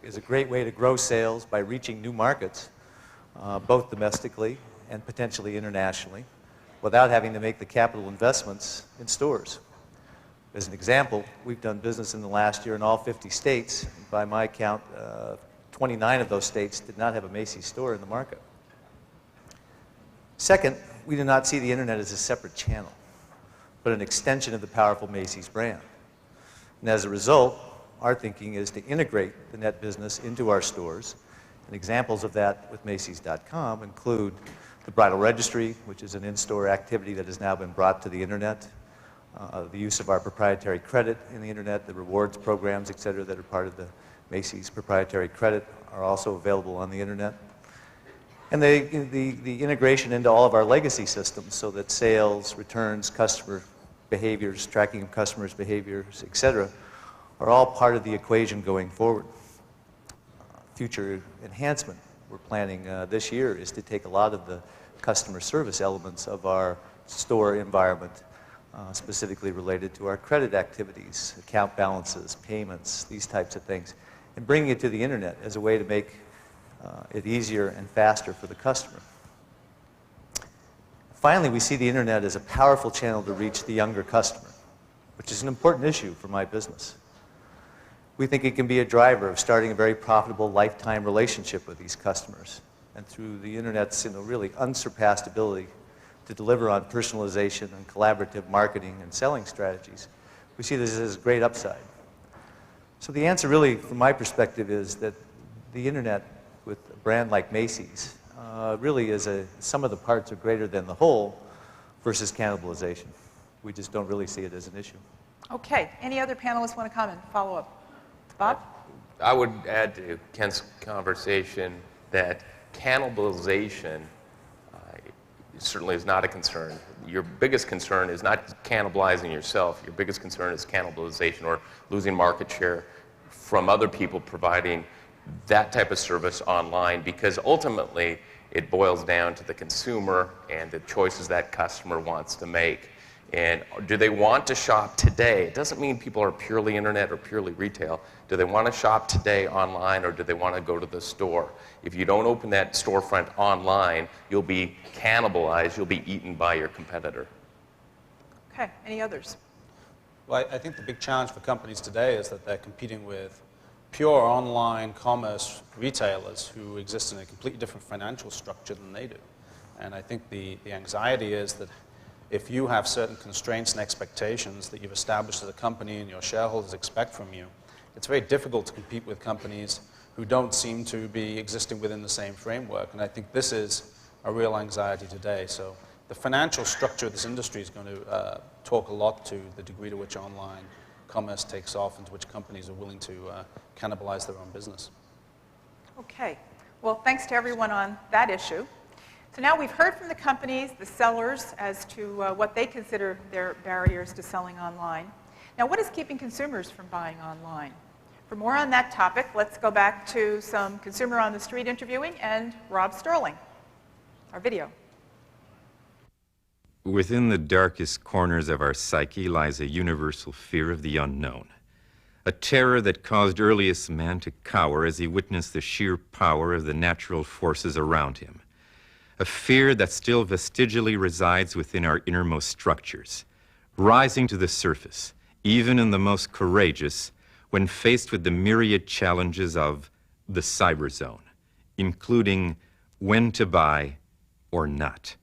a great way to grow sales by reaching new markets, both domestically and potentially internationally, without having to make the capital investments in stores. As an example, we've done business in the last year in all 50 states. By my count, 29 of those states did not have a Macy's store in the market. Second, we do not see the internet as a separate channel, but an extension of the powerful Macy's brand. And as a result, our thinking is to integrate the net business into our stores. And examples of that with Macy's.com include the bridal registry, which is an in-store activity that has now been brought to the internet, the use of our proprietary credit in the internet, the rewards programs, et cetera, that are part of the Macy's proprietary credit are also available on the internet. And the integration into all of our legacy systems so that sales, returns, customer behaviors, tracking of customers' behaviors, et cetera, are all part of the equation going forward. Future enhancement we're planning this year is to take a lot of the customer service elements of our store environment, specifically related to our credit activities, account balances, payments, these types of things, and bringing it to the internet as a way to make it easier and faster for the customer. Finally, we see the internet as a powerful channel to reach the younger customer, which is an important issue for my business. We think it can be a driver of starting a very profitable lifetime relationship with these customers. And through the internet's really unsurpassed ability to deliver on personalization and collaborative marketing and selling strategies, we see this as a great upside. So the answer really, from my perspective, is that the internet with a brand like Macy's really is some of the parts are greater than the whole versus cannibalization. We just don't really see it as an issue. Okay, any other panelists want to comment, follow up? Bob? I would add to Ken's conversation that cannibalization certainly is not a concern. Your biggest concern is not cannibalizing yourself. Your biggest concern is cannibalization or losing market share from other people providing that type of service online, because ultimately it boils down to the consumer and the choices that customer wants to make. And do they want to shop today? It doesn't mean people are purely internet or purely retail. Do they want to shop today online, or do they want to go to the store? If you don't open that storefront online, you'll be cannibalized, you'll be eaten by your competitor. Okay, any others? Well, I think the big challenge for companies today is that they're competing with pure online commerce retailers who exist in a completely different financial structure than they do. And I think the anxiety is that if you have certain constraints and expectations that you've established as a company and your shareholders expect from you, it's very difficult to compete with companies who don't seem to be existing within the same framework. And I think this is a real anxiety today. So the financial structure of this industry is going to talk a lot to the degree to which online commerce takes off and to which companies are willing to cannibalize their own business. Okay, well, thanks to everyone on that issue. So now we've heard from the companies, the sellers, as to what they consider their barriers to selling online. Now, what is keeping consumers from buying online? For more on that topic, let's go back to some consumer on the street interviewing and Rob Sterling, our video. Within the darkest corners of our psyche lies a universal fear of the unknown, a terror that caused earliest man to cower as he witnessed the sheer power of the natural forces around him, a fear that still vestigially resides within our innermost structures, rising to the surface, even in the most courageous, when faced with the myriad challenges of the cyber zone, including when to buy or not.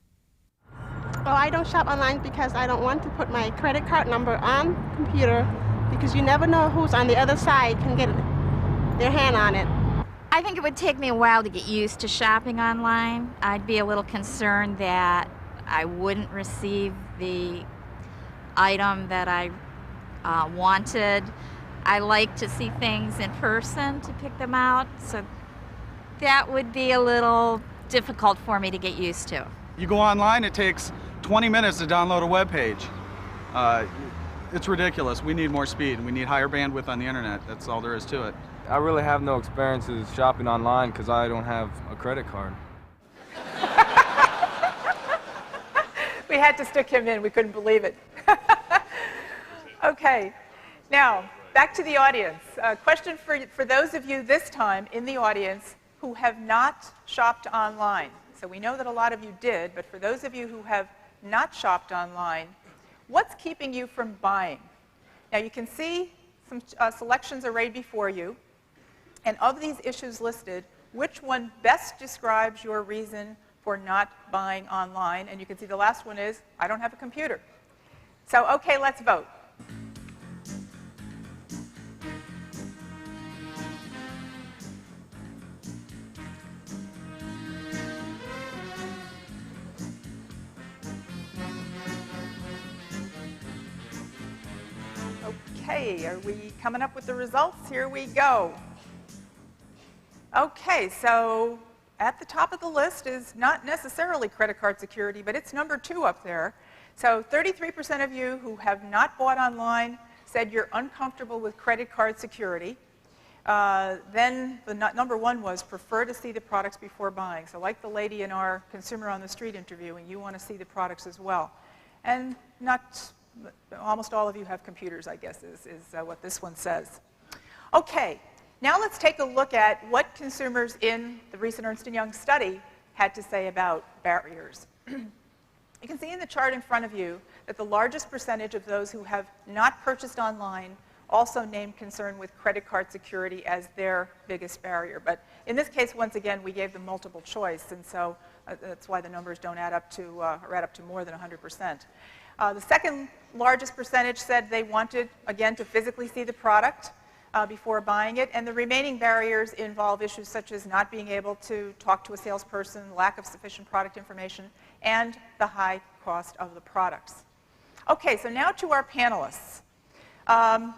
Well, I don't shop online because I don't want to put my credit card number on the computer, because you never know who's on the other side can get their hand on it. I think it would take me a while to get used to shopping online. I'd be a little concerned that I wouldn't receive the item that I wanted. I like to see things in person to pick them out, so that would be a little difficult for me to get used to. You go online, it takes 20 minutes to download a web page. It's ridiculous. We need more speed, and we need higher bandwidth on the internet. That's all there is to it. I really have no experiences shopping online because I don't have a credit card. We had to stick him in. We couldn't believe it. Okay. Now, back to the audience. A question for those of you this time in the audience who have not shopped online. So we know that a lot of you did, but for those of you who have not shopped online, what's keeping you from buying? Now, you can see some selections arrayed before you. And of these issues listed, which one best describes your reason for not buying online? And you can see the last one is, I don't have a computer. So, okay, let's vote. Okay, are we coming up with the results? Here we go. Okay, so at the top of the list is not necessarily credit card security, but it's number 2 up there. So 33% of you who have not bought online said you're uncomfortable with credit card security. Then the number 1 was prefer to see the products before buying. So like the lady in our Consumer on the Street interviewing, you want to see the products as well. And almost all of you have computers, I guess, is what this one says. Okay, now let's take a look at what consumers in the recent Ernst & Young study had to say about barriers. You can see in the chart in front of you that the largest percentage of those who have not purchased online also named concern with credit card security as their biggest barrier. But in this case, once again, we gave them multiple choice, and so that's why the numbers don't add up to, or add up to more than 100%. The second largest percentage said they wanted, again, to physically see the product before buying it, and the remaining barriers involve issues such as not being able to talk to a salesperson, lack of sufficient product information, and the high cost of the products. Okay, so now to our panelists.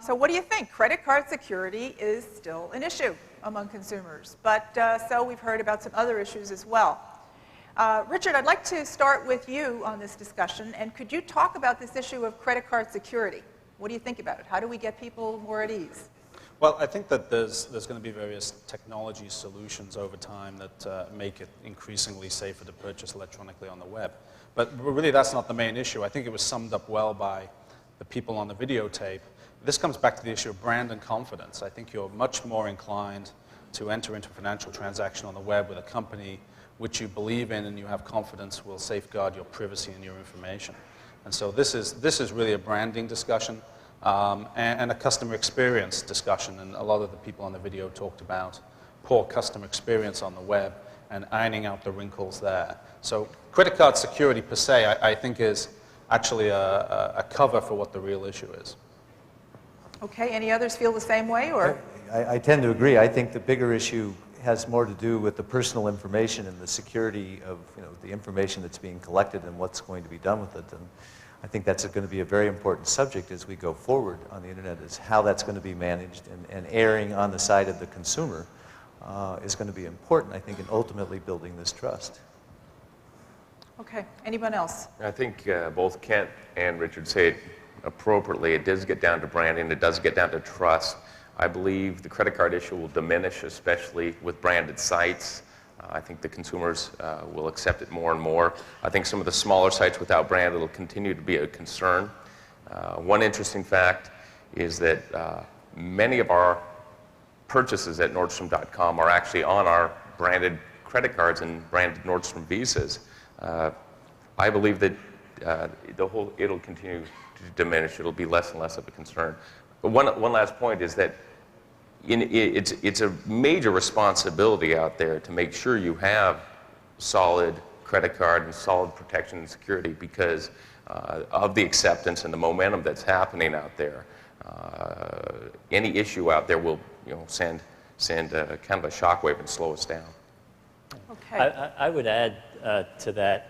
So what do you think? Credit card security is still an issue among consumers, but so we've heard about some other issues as well. Richard, I'd like to start with you on this discussion, and could you talk about this issue of credit card security? What do you think about it? How do we get people more at ease? Well, I think that there's going to be various technology solutions over time that make it increasingly safer to purchase electronically on the web. But really, that's not the main issue. I think it was summed up well by the people on the videotape. This comes back to the issue of brand and confidence. I think you're much more inclined to enter into a financial transaction on the web with a company which you believe in and you have confidence will safeguard your privacy and your information. And so this is really a branding discussion. And a customer experience discussion, and a lot of the people on the video talked about poor customer experience on the web and ironing out the wrinkles there. So credit card security per se, I think, is actually a cover for what the real issue is. Okay, any others feel the same way? Or? I tend to agree. I think the bigger issue has more to do with the personal information and the security of the information that's being collected and what's going to be done with it. And I think that's going to be a very important subject as we go forward on the internet, is how that's going to be managed, and erring on the side of the consumer is going to be important, I think, in ultimately building this trust. Okay, anyone else? I think both Kent and Richard say it appropriately. It does get down to branding, it does get down to trust. I believe the credit card issue will diminish, especially with branded sites. I think the consumers will accept it more and more. I think some of the smaller sites without brand will continue to be a concern. One interesting fact is that many of our purchases at Nordstrom.com are actually on our branded credit cards and branded Nordstrom Visas. I believe that it'll continue to diminish. It'll be less and less of a concern. But one last point is that it's a major responsibility out there to make sure you have solid credit card and solid protection and security because of the acceptance and the momentum that's happening out there. Any issue out there will send kind of a shockwave and slow us down. Okay. I would add to that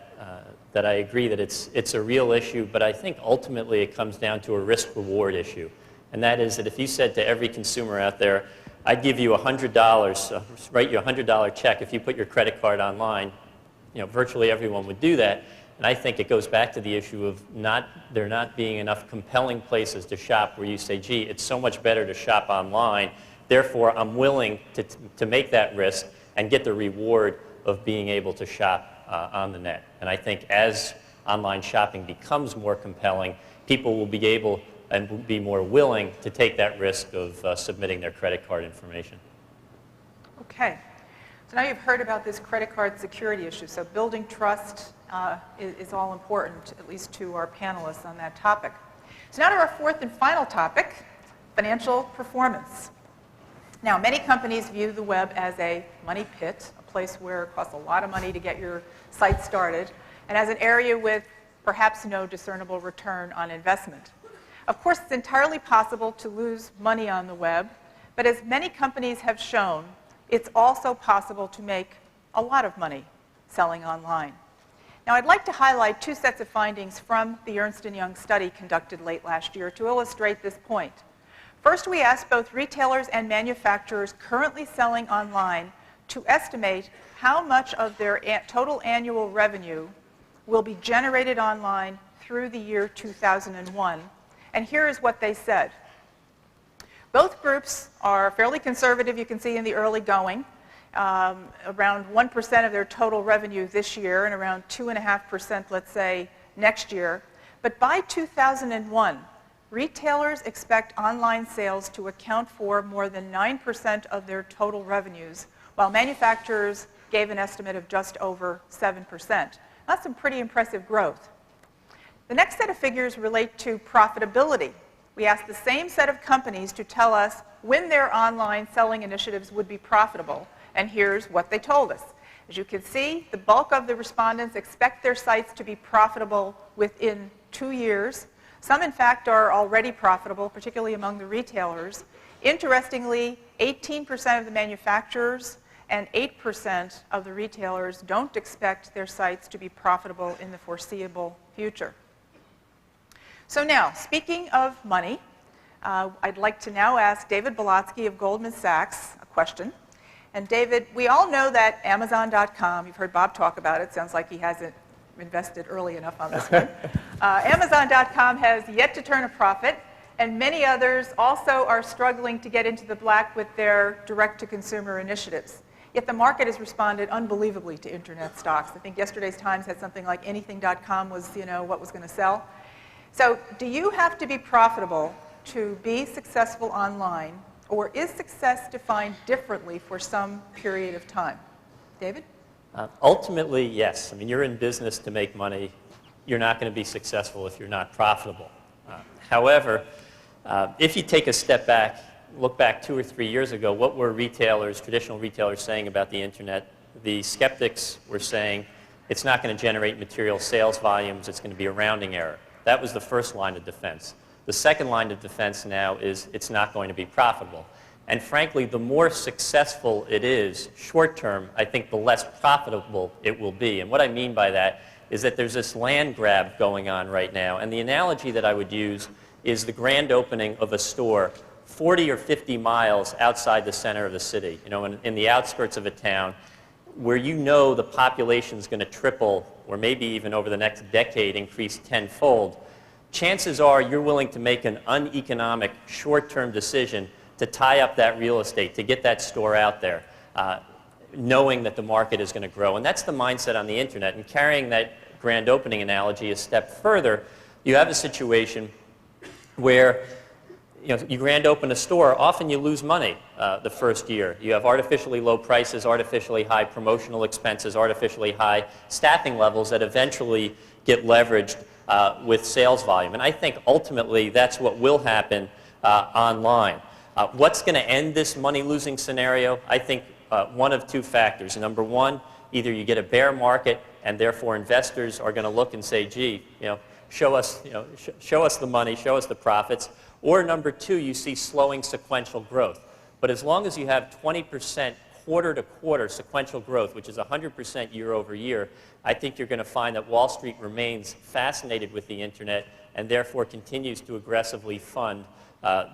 that I agree that it's a real issue, but I think ultimately it comes down to a risk-reward issue. And that is that if you said to every consumer out there, I'd give you $100, write you a $100 check if you put your credit card online, virtually everyone would do that. And I think it goes back to the issue of there not being enough compelling places to shop where you say, gee, it's so much better to shop online, therefore I'm willing to make that risk and get the reward of being able to shop on the net. And I think as online shopping becomes more compelling, people will be able and will be more willing to take that risk of submitting their credit card information. Okay. So now you've heard about this credit card security issue. So building trust is all important, at least to our panelists on that topic. So now to our fourth and final topic, financial performance. Now, many companies view the web as a money pit, a place where it costs a lot of money to get your site started, and as an area with perhaps no discernible return on investment. Of course, it's entirely possible to lose money on the web, but as many companies have shown, it's also possible to make a lot of money selling online. Now, I'd like to highlight two sets of findings from the Ernst & Young study conducted late last year to illustrate this point. First, we asked both retailers and manufacturers currently selling online to estimate how much of their total annual revenue will be generated online through the year 2001. And here is what they said. Both groups are fairly conservative, you can see in the early going, around 1% of their total revenue this year and around 2.5%, let's say, next year. But by 2001, retailers expect online sales to account for more than 9% of their total revenues, while manufacturers gave an estimate of just over 7%. That's some pretty impressive growth. The next set of figures relate to profitability. We asked the same set of companies to tell us when their online selling initiatives would be profitable, and here's what they told us. As you can see, the bulk of the respondents expect their sites to be profitable within 2 years. Some, in fact, are already profitable, particularly among the retailers. Interestingly, 18% of the manufacturers and 8% of the retailers don't expect their sites to be profitable in the foreseeable future. So now, speaking of money, I'd like to now ask David Bolotsky of Goldman Sachs a question. And David, we all know that Amazon.com, you've heard Bob talk about it, sounds like he hasn't invested early enough on this one. Amazon.com has yet to turn a profit, and many others also are struggling to get into the black with their direct-to-consumer initiatives. Yet the market has responded unbelievably to internet stocks. I think yesterday's Times had something like anything.com was, what was going to sell. So do you have to be profitable to be successful online, or is success defined differently for some period of time? David? Ultimately, yes. I mean, you're in business to make money. You're not going to be successful if you're not profitable. However, if you take a step back, look back 2 or 3 years ago, what were retailers, traditional retailers, saying about the internet? The skeptics were saying it's not going to generate material sales volumes, it's going to be a rounding error. That was the first line of defense. The second line of defense now is it's not going to be profitable. And frankly, the more successful it is, short term, I think the less profitable it will be. And what I mean by that is that there's this land grab going on right now. And the analogy that I would use is the grand opening of a store 40 or 50 miles outside the center of the city, in the outskirts of a town, where the population is going to triple, or maybe even over the next decade increase tenfold. Chances are you're willing to make an uneconomic short-term decision to tie up that real estate, to get that store out there, knowing that the market is going to grow. And that's the mindset on the internet. And carrying that grand opening analogy a step further, you have a situation where you grand open a store, often you lose money the first year. You have artificially low prices, artificially high promotional expenses, artificially high staffing levels that eventually get leveraged with sales volume. And I think ultimately that's what will happen online. What's going to end this money-losing scenario? I think one of two factors. Number one, either you get a bear market and therefore investors are going to look and say, gee, show us the money, show us the profits. Or number two, you see slowing sequential growth. But as long as you have 20% quarter-to-quarter sequential growth, which is 100% year over year, I think you're going to find that Wall Street remains fascinated with the internet and therefore continues to aggressively fund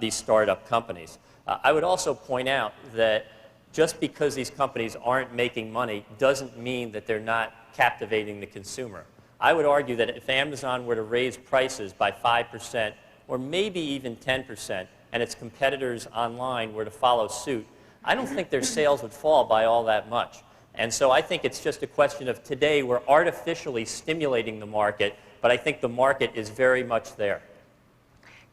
these startup companies. I would also point out that just because these companies aren't making money doesn't mean that they're not captivating the consumer. I would argue that if Amazon were to raise prices by 5%, or maybe even 10%, and its competitors online were to follow suit, I don't think their sales would fall by all that much. And so I think it's just a question of today we're artificially stimulating the market, but I think the market is very much there.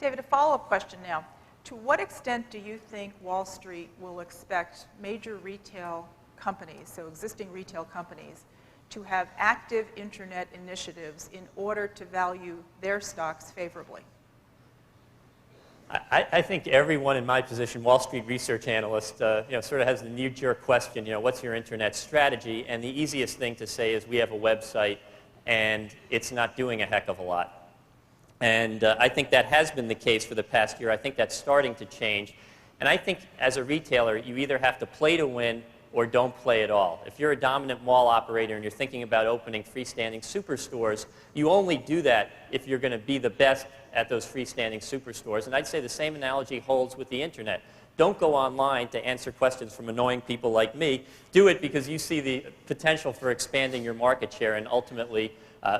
David, a follow-up question now. To what extent do you think Wall Street will expect major retail companies, so existing retail companies, to have active internet initiatives in order to value their stocks favorably? I think everyone in my position, Wall Street research analyst, sort of has the knee-jerk question, what's your internet strategy? And the easiest thing to say is we have a website and it's not doing a heck of a lot. And I think that has been the case for the past year. I think that's starting to change. And I think as a retailer, you either have to play to win or don't play at all. If you're a dominant mall operator and you're thinking about opening freestanding superstores, you only do that if you're going to be the best at those freestanding superstores. And I'd say the same analogy holds with the internet. Don't go online to answer questions from annoying people like me. Do it because you see the potential for expanding your market share and ultimately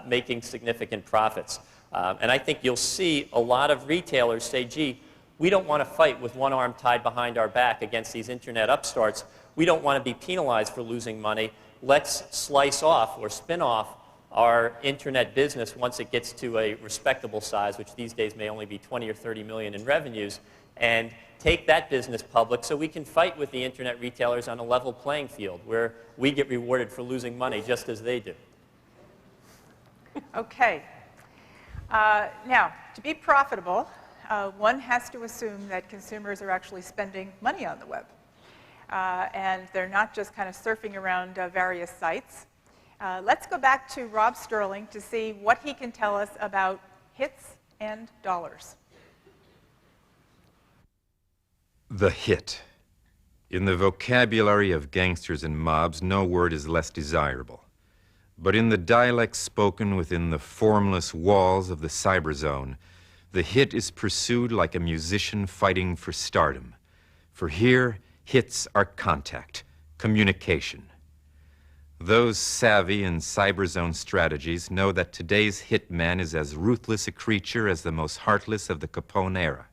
making significant profits. And I think you'll see a lot of retailers say, gee, we don't want to fight with one arm tied behind our back against these internet upstarts. We don't want to be penalized for losing money. Let's slice off or spin off our internet business once it gets to a respectable size, which these days may only be 20 or 30 million in revenues, and take that business public so we can fight with the internet retailers on a level playing field where we get rewarded for losing money just as they do. Okay. Now, to be profitable, one has to assume that consumers are actually spending money on the web. And they're not just kind of surfing around various sites. Let's go back to Rob Sterling to see what he can tell us about hits and dollars. The hit. In the vocabulary of gangsters and mobs, no word is less desirable. But in the dialect spoken within the formless walls of the cyberzone, the hit is pursued like a musician fighting for stardom. For here, hits are contact, communication. Those savvy in cyberzone strategies know that today's hitman is as ruthless a creature as the most heartless of the Capone era.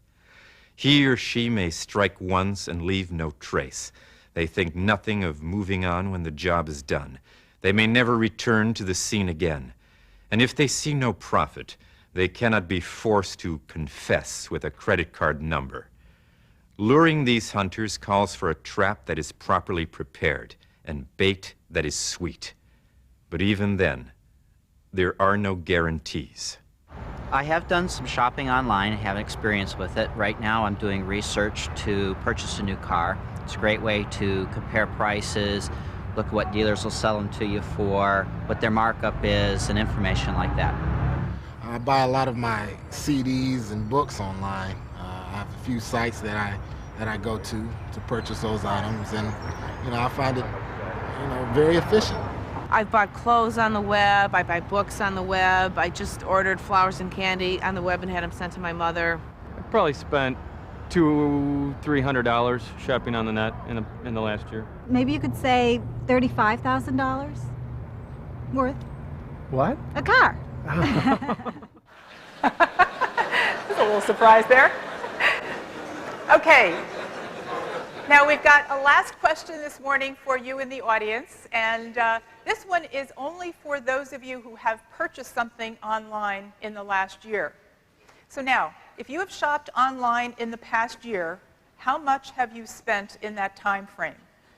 He or she may strike once and leave no trace. They think nothing of moving on when the job is done. They may never return to the scene again. And if they see no profit, they cannot be forced to confess with a credit card number. Luring these hunters calls for a trap that is properly prepared and bait that is sweet. But even then, there are no guarantees. I have done some shopping online, have experience with it. Right now I'm doing research to purchase a new car. It's a great way to compare prices, look at what dealers will sell them to you for, what their markup is, and information like that. I buy a lot of my CDs and books online. I have a few sites that I go to purchase those items, and I find it very efficient. I've bought clothes on the web, I buy books on the web, I just ordered flowers and candy on the web and had them sent to my mother. I probably spent $200-300 shopping on the net in the last year. Maybe you could say $35,000 worth. What? A car. There's a little surprise there. Okay. Now we've got a last question this morning for you in the audience, and this one is only for those of you who have purchased something online in the last year. So now, if you have shopped online in the past year, how much have you spent in that time frame?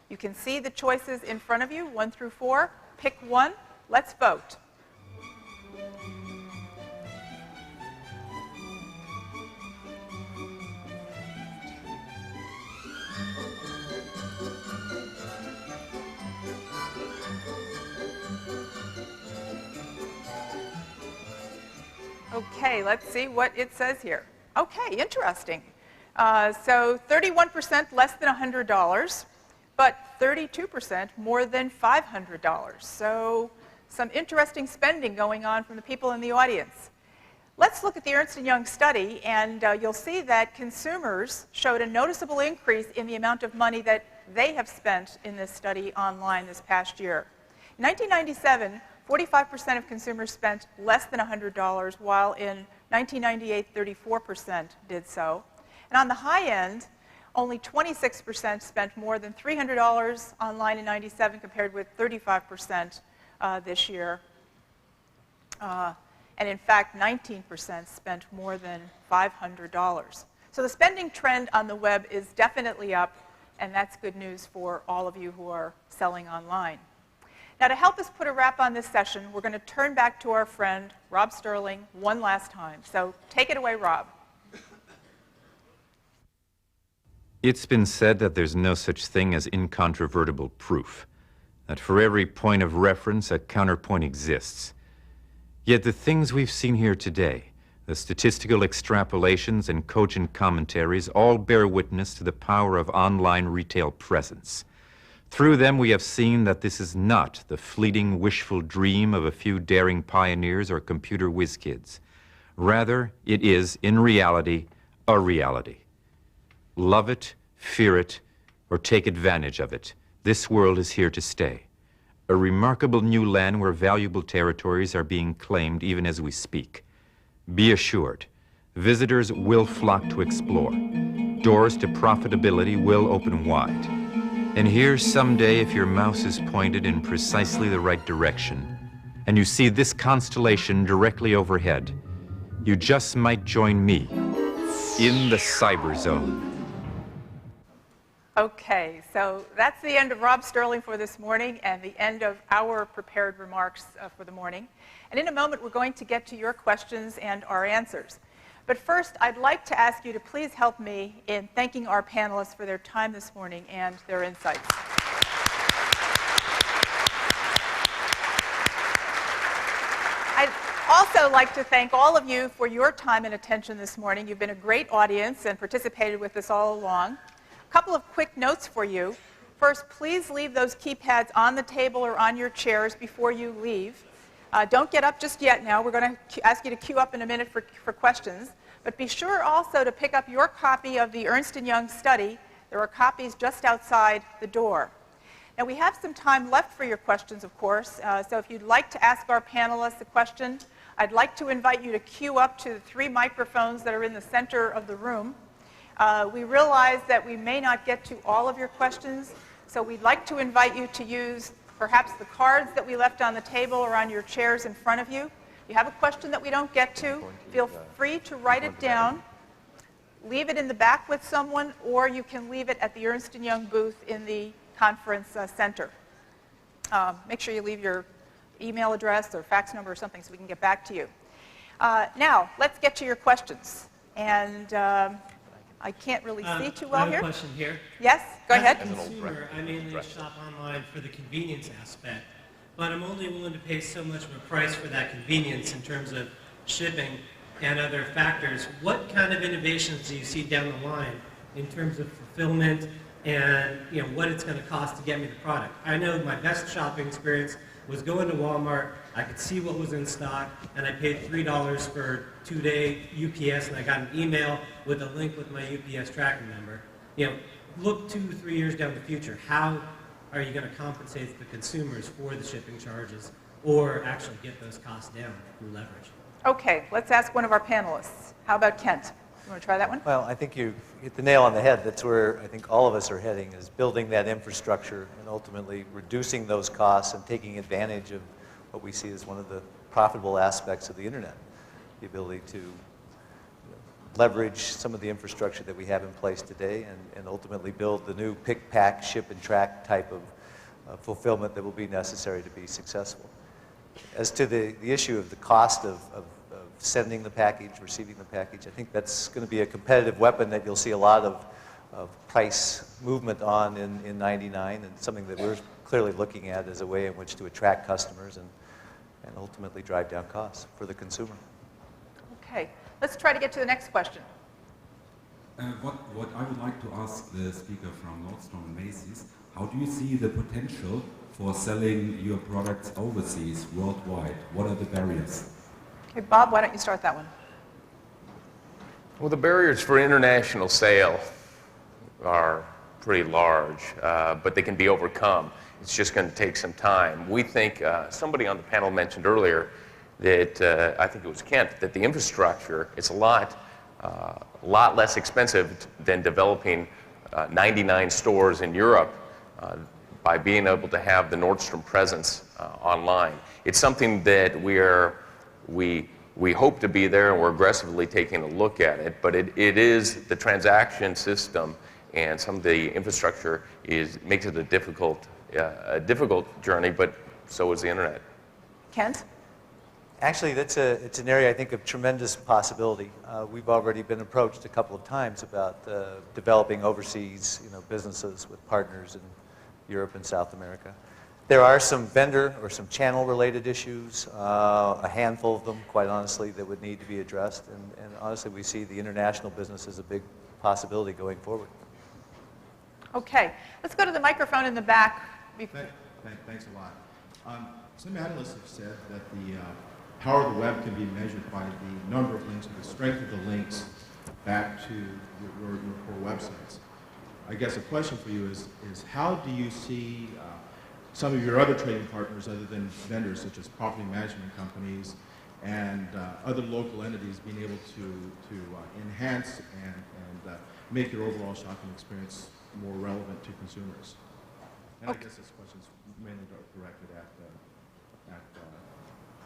You can see the choices in front of you, 1 through 4. Pick one. Let's vote. Okay, let's see what it says here. Okay, interesting. So 31% less than $100, but 32% more than $500. So some interesting spending going on from the people in the audience. Let's look at the Ernst & Young study, and you'll see that consumers showed a noticeable increase in the amount of money that they have spent in this study online this past year. In 1997, 45% of consumers spent less than $100, while in 1998, 34% did so. And on the high end, only 26% spent more than $300 online in 97, compared with 35% this year. And in fact, 19% spent more than $500. So the spending trend on the web is definitely up, and that's good news for all of you who are selling online. Now, to help us put a wrap on this session, we're going to turn back to our friend, Rob Sterling, one last time. So take it away, Rob. It's been said that there's no such thing as incontrovertible proof, that for every point of reference, a counterpoint exists. Yet the things we've seen here today, the statistical extrapolations and cogent commentaries, all bear witness to the power of online retail presence. Through them, we have seen that this is not the fleeting, wishful dream of a few daring pioneers or computer whiz kids. Rather, it is, in reality, a reality. Love it, fear it, or take advantage of it. This world is here to stay. A remarkable new land where valuable territories are being claimed even as we speak. Be assured, visitors will flock to explore. Doors to profitability will open wide. And here someday, if your mouse is pointed in precisely the right direction, and you see this constellation directly overhead, you just might join me in the cyber zone. Okay, so that's the end of Rob Sterling for this morning and the end of our prepared remarks for the morning. And in a moment, we're going to get to your questions and our answers. But first, I'd like to ask you to please help me in thanking our panelists for their time this morning and their insights. I'd also like to thank all of you for your time and attention this morning. You've been a great audience and participated with us all along. A couple of quick notes for you. First, please leave those keypads on the table or on your chairs before you leave. Don't get up just yet now. We're going to ask you to queue up in a minute for questions. But be sure also to pick up your copy of the Ernst & Young study. There are copies just outside the door. Now, we have some time left for your questions, of course. So if you'd like to ask our panelists a question, I'd like to invite you to queue up to the 3 microphones that are in the center of the room. We realize that we may not get to all of your questions, so we'd like to invite you to use perhaps the cards that we left on the table or on your chairs in front of you. If you have a question that we don't get to, feel free to write it down, leave it in the back with someone, or you can leave it at the Ernst & Young booth in the conference center. Make sure you leave your email address or fax number or something so we can get back to you. Now, let's get to your questions. And I can't really see too well here. I have a question here. Yes, go ahead. As a consumer, I mainly shop online for the convenience aspect, but I'm only willing to pay so much of a price for that convenience in terms of shipping and other factors. What kind of innovations do you see down the line in terms of fulfillment and what it's going to cost to get me the product? I know my best shopping experience was going to Walmart. I could see what was in stock, and I paid $3 for 2-day UPS, and I got an email with a link with my UPS tracking number. Look 2-3 years down the future. How are you going to compensate the consumers for the shipping charges, or actually get those costs down through leverage? Okay, let's ask one of our panelists. How about Kent? You want to try that one? Well, I think you hit the nail on the head. That's where I think all of us are heading, is building that infrastructure and ultimately reducing those costs and taking advantage of what we see as one of the profitable aspects of the internet, the ability to leverage some of the infrastructure that we have in place today and ultimately build the new pick, pack, ship, and track type of fulfillment that will be necessary to be successful. As to the issue of the cost of sending the package, receiving the package, I think that's going to be a competitive weapon that you'll see a lot of price movement on in 99, and something that we're clearly looking at as a way in which to attract customers and ultimately drive down costs for the consumer. Okay, let's try to get to the next question. What I would like to ask the speaker from Nordstrom and Macy's, how do you see the potential for selling your products overseas, worldwide? What are the barriers? Okay, Bob, why don't you start that one? Well, the barriers for international sale are pretty large, but they can be overcome. It's just going to take some time. We think, somebody on the panel mentioned earlier that, I think it was Kent, that the infrastructure is a lot less expensive than developing 99 stores in Europe by being able to have the Nordstrom presence online. It's something that we hope to be there, and we're aggressively taking a look at it, but it is the transaction system and some of the infrastructure makes it a difficult journey, but so is the internet. Kent? Actually, it's an area, I think, of tremendous possibility. We've already been approached a couple of times about developing overseas businesses with partners in Europe and South America. There are some vendor or some channel-related issues, a handful of them, quite honestly, that would need to be addressed. And honestly, we see the international business as a big possibility going forward. Okay, let's go to the microphone in the back. Thanks a lot. Some analysts have said that the power of the web can be measured by the number of links or the strength of the links back to your core websites. I guess a question for you is how do you see some of your other trading partners other than vendors such as property management companies and other local entities being able to enhance and make your overall shopping experience more relevant to consumers? And I guess this question is mainly directed at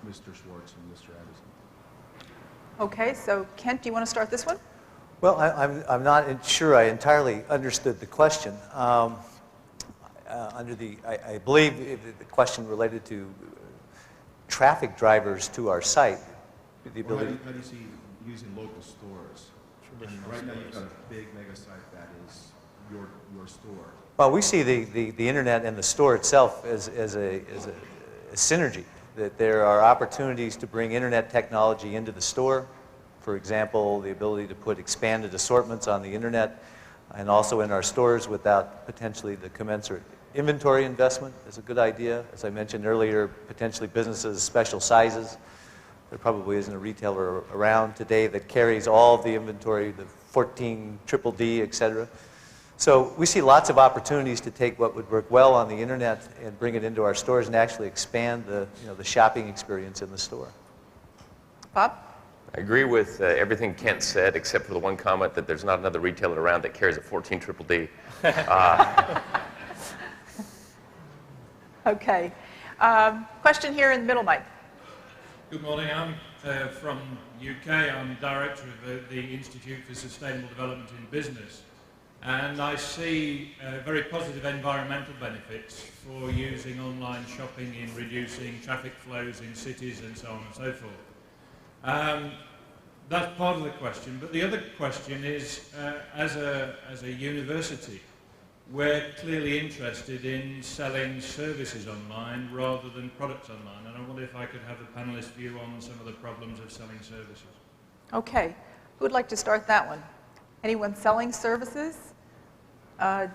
Mr. Schwartz and Mr. Anderson. Okay, so Kent, do you want to start this one? Well, I'm not sure I entirely understood the question. I believe the question related to traffic drivers to our site. The ability. How do you see using local stores? Right now you've got a big mega site that is your store. Well, we see the internet and the store itself as a synergy, that there are opportunities to bring internet technology into the store. For example, the ability to put expanded assortments on the internet and also in our stores without potentially the commensurate inventory investment is a good idea. As I mentioned earlier, potentially businesses, special sizes. There probably isn't a retailer around today that carries all of the inventory, the 14 triple D, et cetera. So we see lots of opportunities to take what would work well on the internet and bring it into our stores and actually expand the shopping experience in the store. Bob? I agree with everything Kent said, except for the one comment that there's not another retailer around that carries a 14 triple D. Okay. Question here in the middle, Mike. Good morning. I'm from UK. I'm director of the Institute for Sustainable Development in Business. And I see very positive environmental benefits for using online shopping in reducing traffic flows in cities and so on and so forth. That's part of the question. But the other question is, as a university, we're clearly interested in selling services online rather than products online. And I wonder if I could have a panelist view on some of the problems of selling services. Okay. Who would like to start that one? Anyone selling services?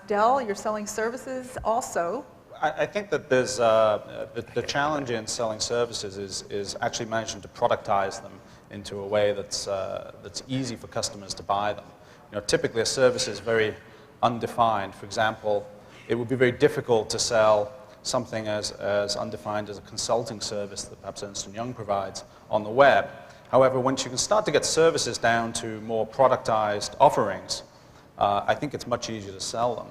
Dell, you're selling services also. I think that there's the challenge in selling services is actually managing to productize them into a way that's easy for customers to buy them. Typically a service is very undefined. For example, it would be very difficult to sell something as undefined as a consulting service that perhaps Ernst & Young provides on the web. However, once you can start to get services down to more productized offerings, I think it's much easier to sell them.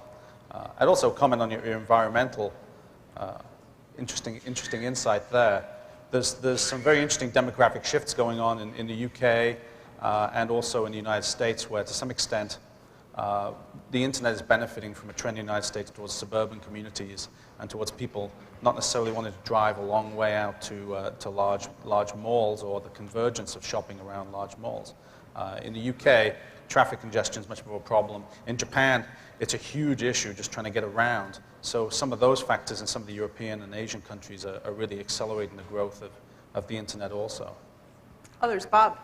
I'd also comment on your environmental interesting insight there. There's some very interesting demographic shifts going on in the UK and also in the United States, where to some extent the internet is benefiting from a trend in the United States towards suburban communities and towards people not necessarily wanting to drive a long way out to large malls or the convergence of shopping around large malls. In the UK, traffic congestion is much more of a problem. In Japan, it's a huge issue just trying to get around. So some of those factors in some of the European and Asian countries are really accelerating the growth of the internet also. Others, Bob?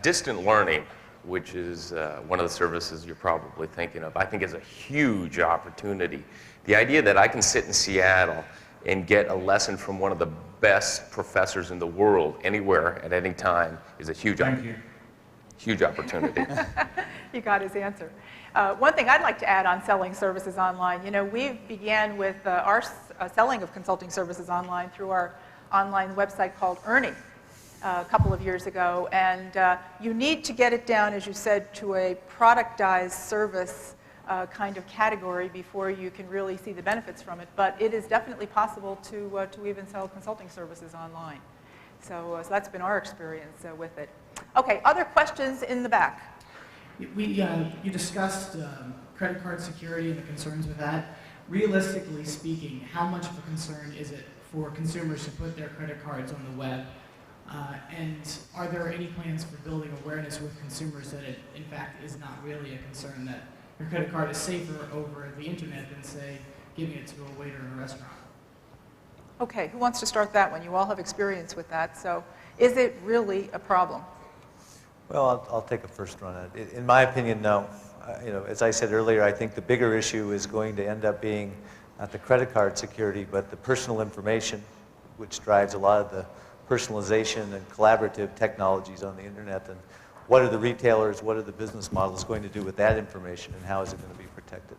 Distant learning, which is one of the services you're probably thinking of, I think is a huge opportunity. The idea that I can sit in Seattle and get a lesson from one of the best professors in the world anywhere at any time is a huge opportunity. You got his answer. One thing I'd like to add on selling services online, we began with our selling of consulting services online through our online website called Earning a couple of years ago, and you need to get it down, as you said, to a productized service kind of category before you can really see the benefits from it. But it is definitely possible to even sell consulting services online. So that's been our experience with it. Okay, other questions in the back? You discussed credit card security and the concerns with that. Realistically speaking, how much of a concern is it for consumers to put their credit cards on the web? And are there any plans for building awareness with consumers that it, in fact, is not really a concern, that your credit card is safer over the internet than, say, giving it to a waiter in a restaurant? Okay, who wants to start that one? You all have experience with that. So is it really a problem? Well, I'll take a first run at it. In my opinion, no. as I said earlier, I think the bigger issue is going to end up being not the credit card security, but the personal information, which drives a lot of the personalization and collaborative technologies on the internet. And what are the retailers, what are the business models going to do with that information, and how is it going to be protected?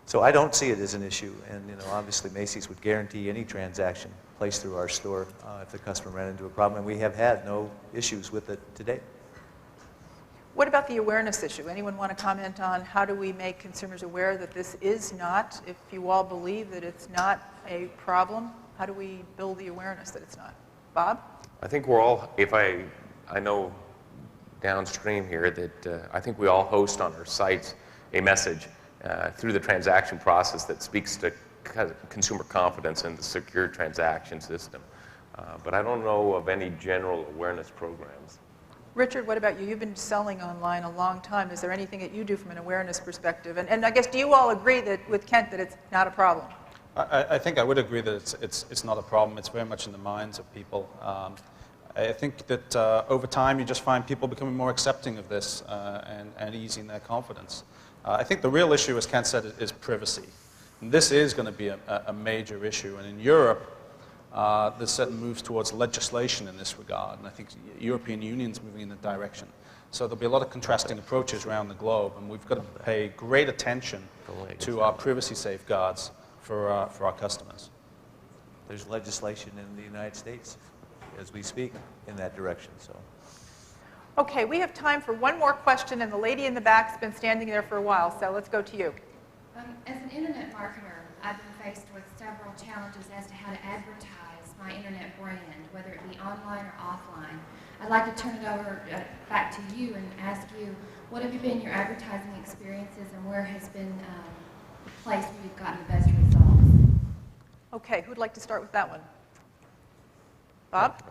So I don't see it as an issue, and obviously Macy's would guarantee any transaction placed through our store if the customer ran into a problem, and we have had no issues with it to date. What about the awareness issue? Anyone want to comment on how do we make consumers aware that this is not, if you all believe that it's not a problem, how do we build the awareness that it's not? Bob? I think we're all, I know downstream here that I think we all host on our sites a message through the transaction process that speaks to consumer confidence in the secure transaction system. But I don't know of any general awareness programs. Richard, what about you? You've been selling online a long time. Is there anything that you do from an awareness perspective? And I guess, do you all agree that with Kent that it's not a problem? I think I would agree that it's not a problem. It's very much in the minds of people. I think that over time you just find people becoming more accepting of this and easing their confidence. I think the real issue, as Kent said, is privacy. And this is going to be a major issue. And in Europe, there's certain moves towards legislation in this regard. And I think the European Union's moving in that direction. So there'll be a lot of contrasting approaches around the globe. And we've got to pay great attention to our privacy safeguards for our customers. There's legislation in the United States as we speak in that direction. So. Okay, we have time for one more question, and the lady in the back's been standing there for a while, so let's go to you. As an internet marketer, I've been faced with several challenges as to how to advertise my internet brand, whether it be online or offline. I'd like to turn it over back to you and ask you, what have been your advertising experiences and where has been the place where you've gotten the best results? Okay, who'd like to start with that one? Bob?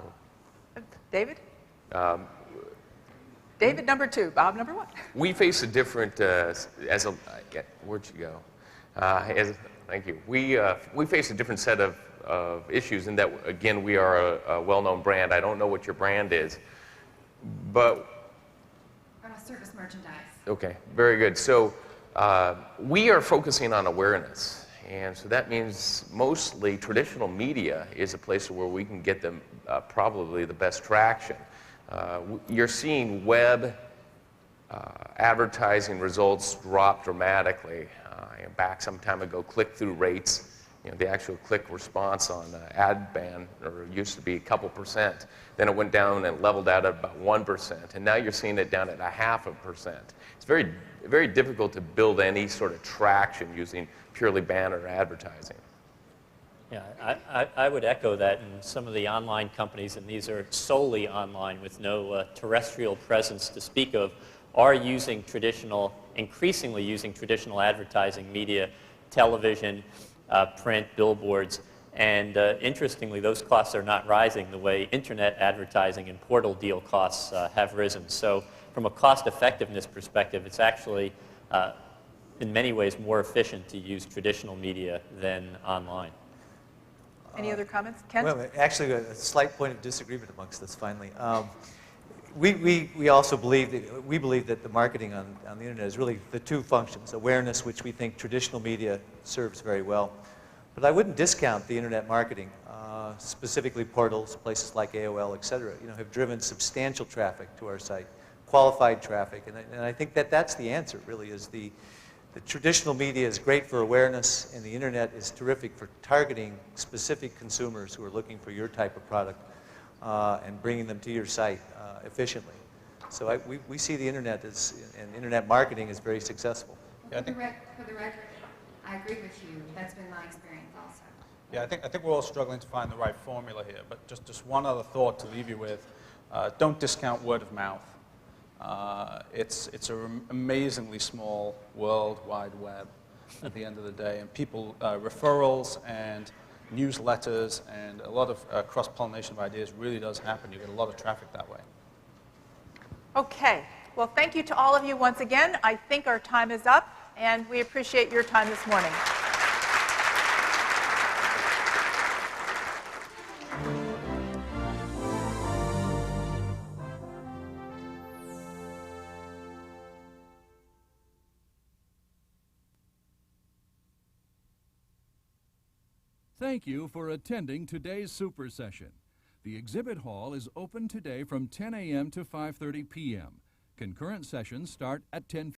David? David, number 2. Bob, number 1. We face a different, where'd you go? Thank you. We face a different set of issues in that, again, we are a well-known brand. I don't know what your brand is, but... I'm a service merchandise. Okay, very good. So we are focusing on awareness. And so that means mostly traditional media is a place where we can get them probably the best traction. You're seeing web advertising results drop dramatically. Back some time ago, click-through rates, the actual click response on ad ban used to be a couple percent. Then it went down and leveled out at about 1%. And now you're seeing it down at 0.5%. It's very, very difficult to build any sort of traction using purely banner advertising. Yeah, I would echo that, and some of the online companies, and these are solely online with no terrestrial presence to speak of, are using increasingly using traditional advertising media, television, print, billboards, and interestingly, those costs are not rising the way internet advertising and portal deal costs have risen. So from a cost effectiveness perspective, it's actually in many ways more efficient to use traditional media than online. Any other comments? Kent? Well, actually, a slight point of disagreement amongst us, finally. We also believe that the marketing on the internet is really the two functions: awareness, which we think traditional media serves very well, but I wouldn't discount the internet marketing. Specifically, portals, places like AOL, et cetera, have driven substantial traffic to our site, qualified traffic, and I think that's the answer. Really, is the traditional media is great for awareness, and the internet is terrific for targeting specific consumers who are looking for your type of product and bringing them to your site efficiently. So we see the internet and internet marketing is very successful. Well, for the record, I agree with you. That's been my experience also. Yeah, I think we're all struggling to find the right formula here, but just one other thought to leave you with. Don't discount word of mouth. It's an amazingly small World Wide Web at the end of the day, and people, referrals and newsletters and a lot of cross-pollination of ideas really does happen. You get a lot of traffic that way. Okay. Well, thank you to all of you once again. I think our time is up, and we appreciate your time this morning. Thank you for attending today's Super Session. The exhibit hall is open today from 10 a.m. to 5:30 p.m. Concurrent sessions start at 10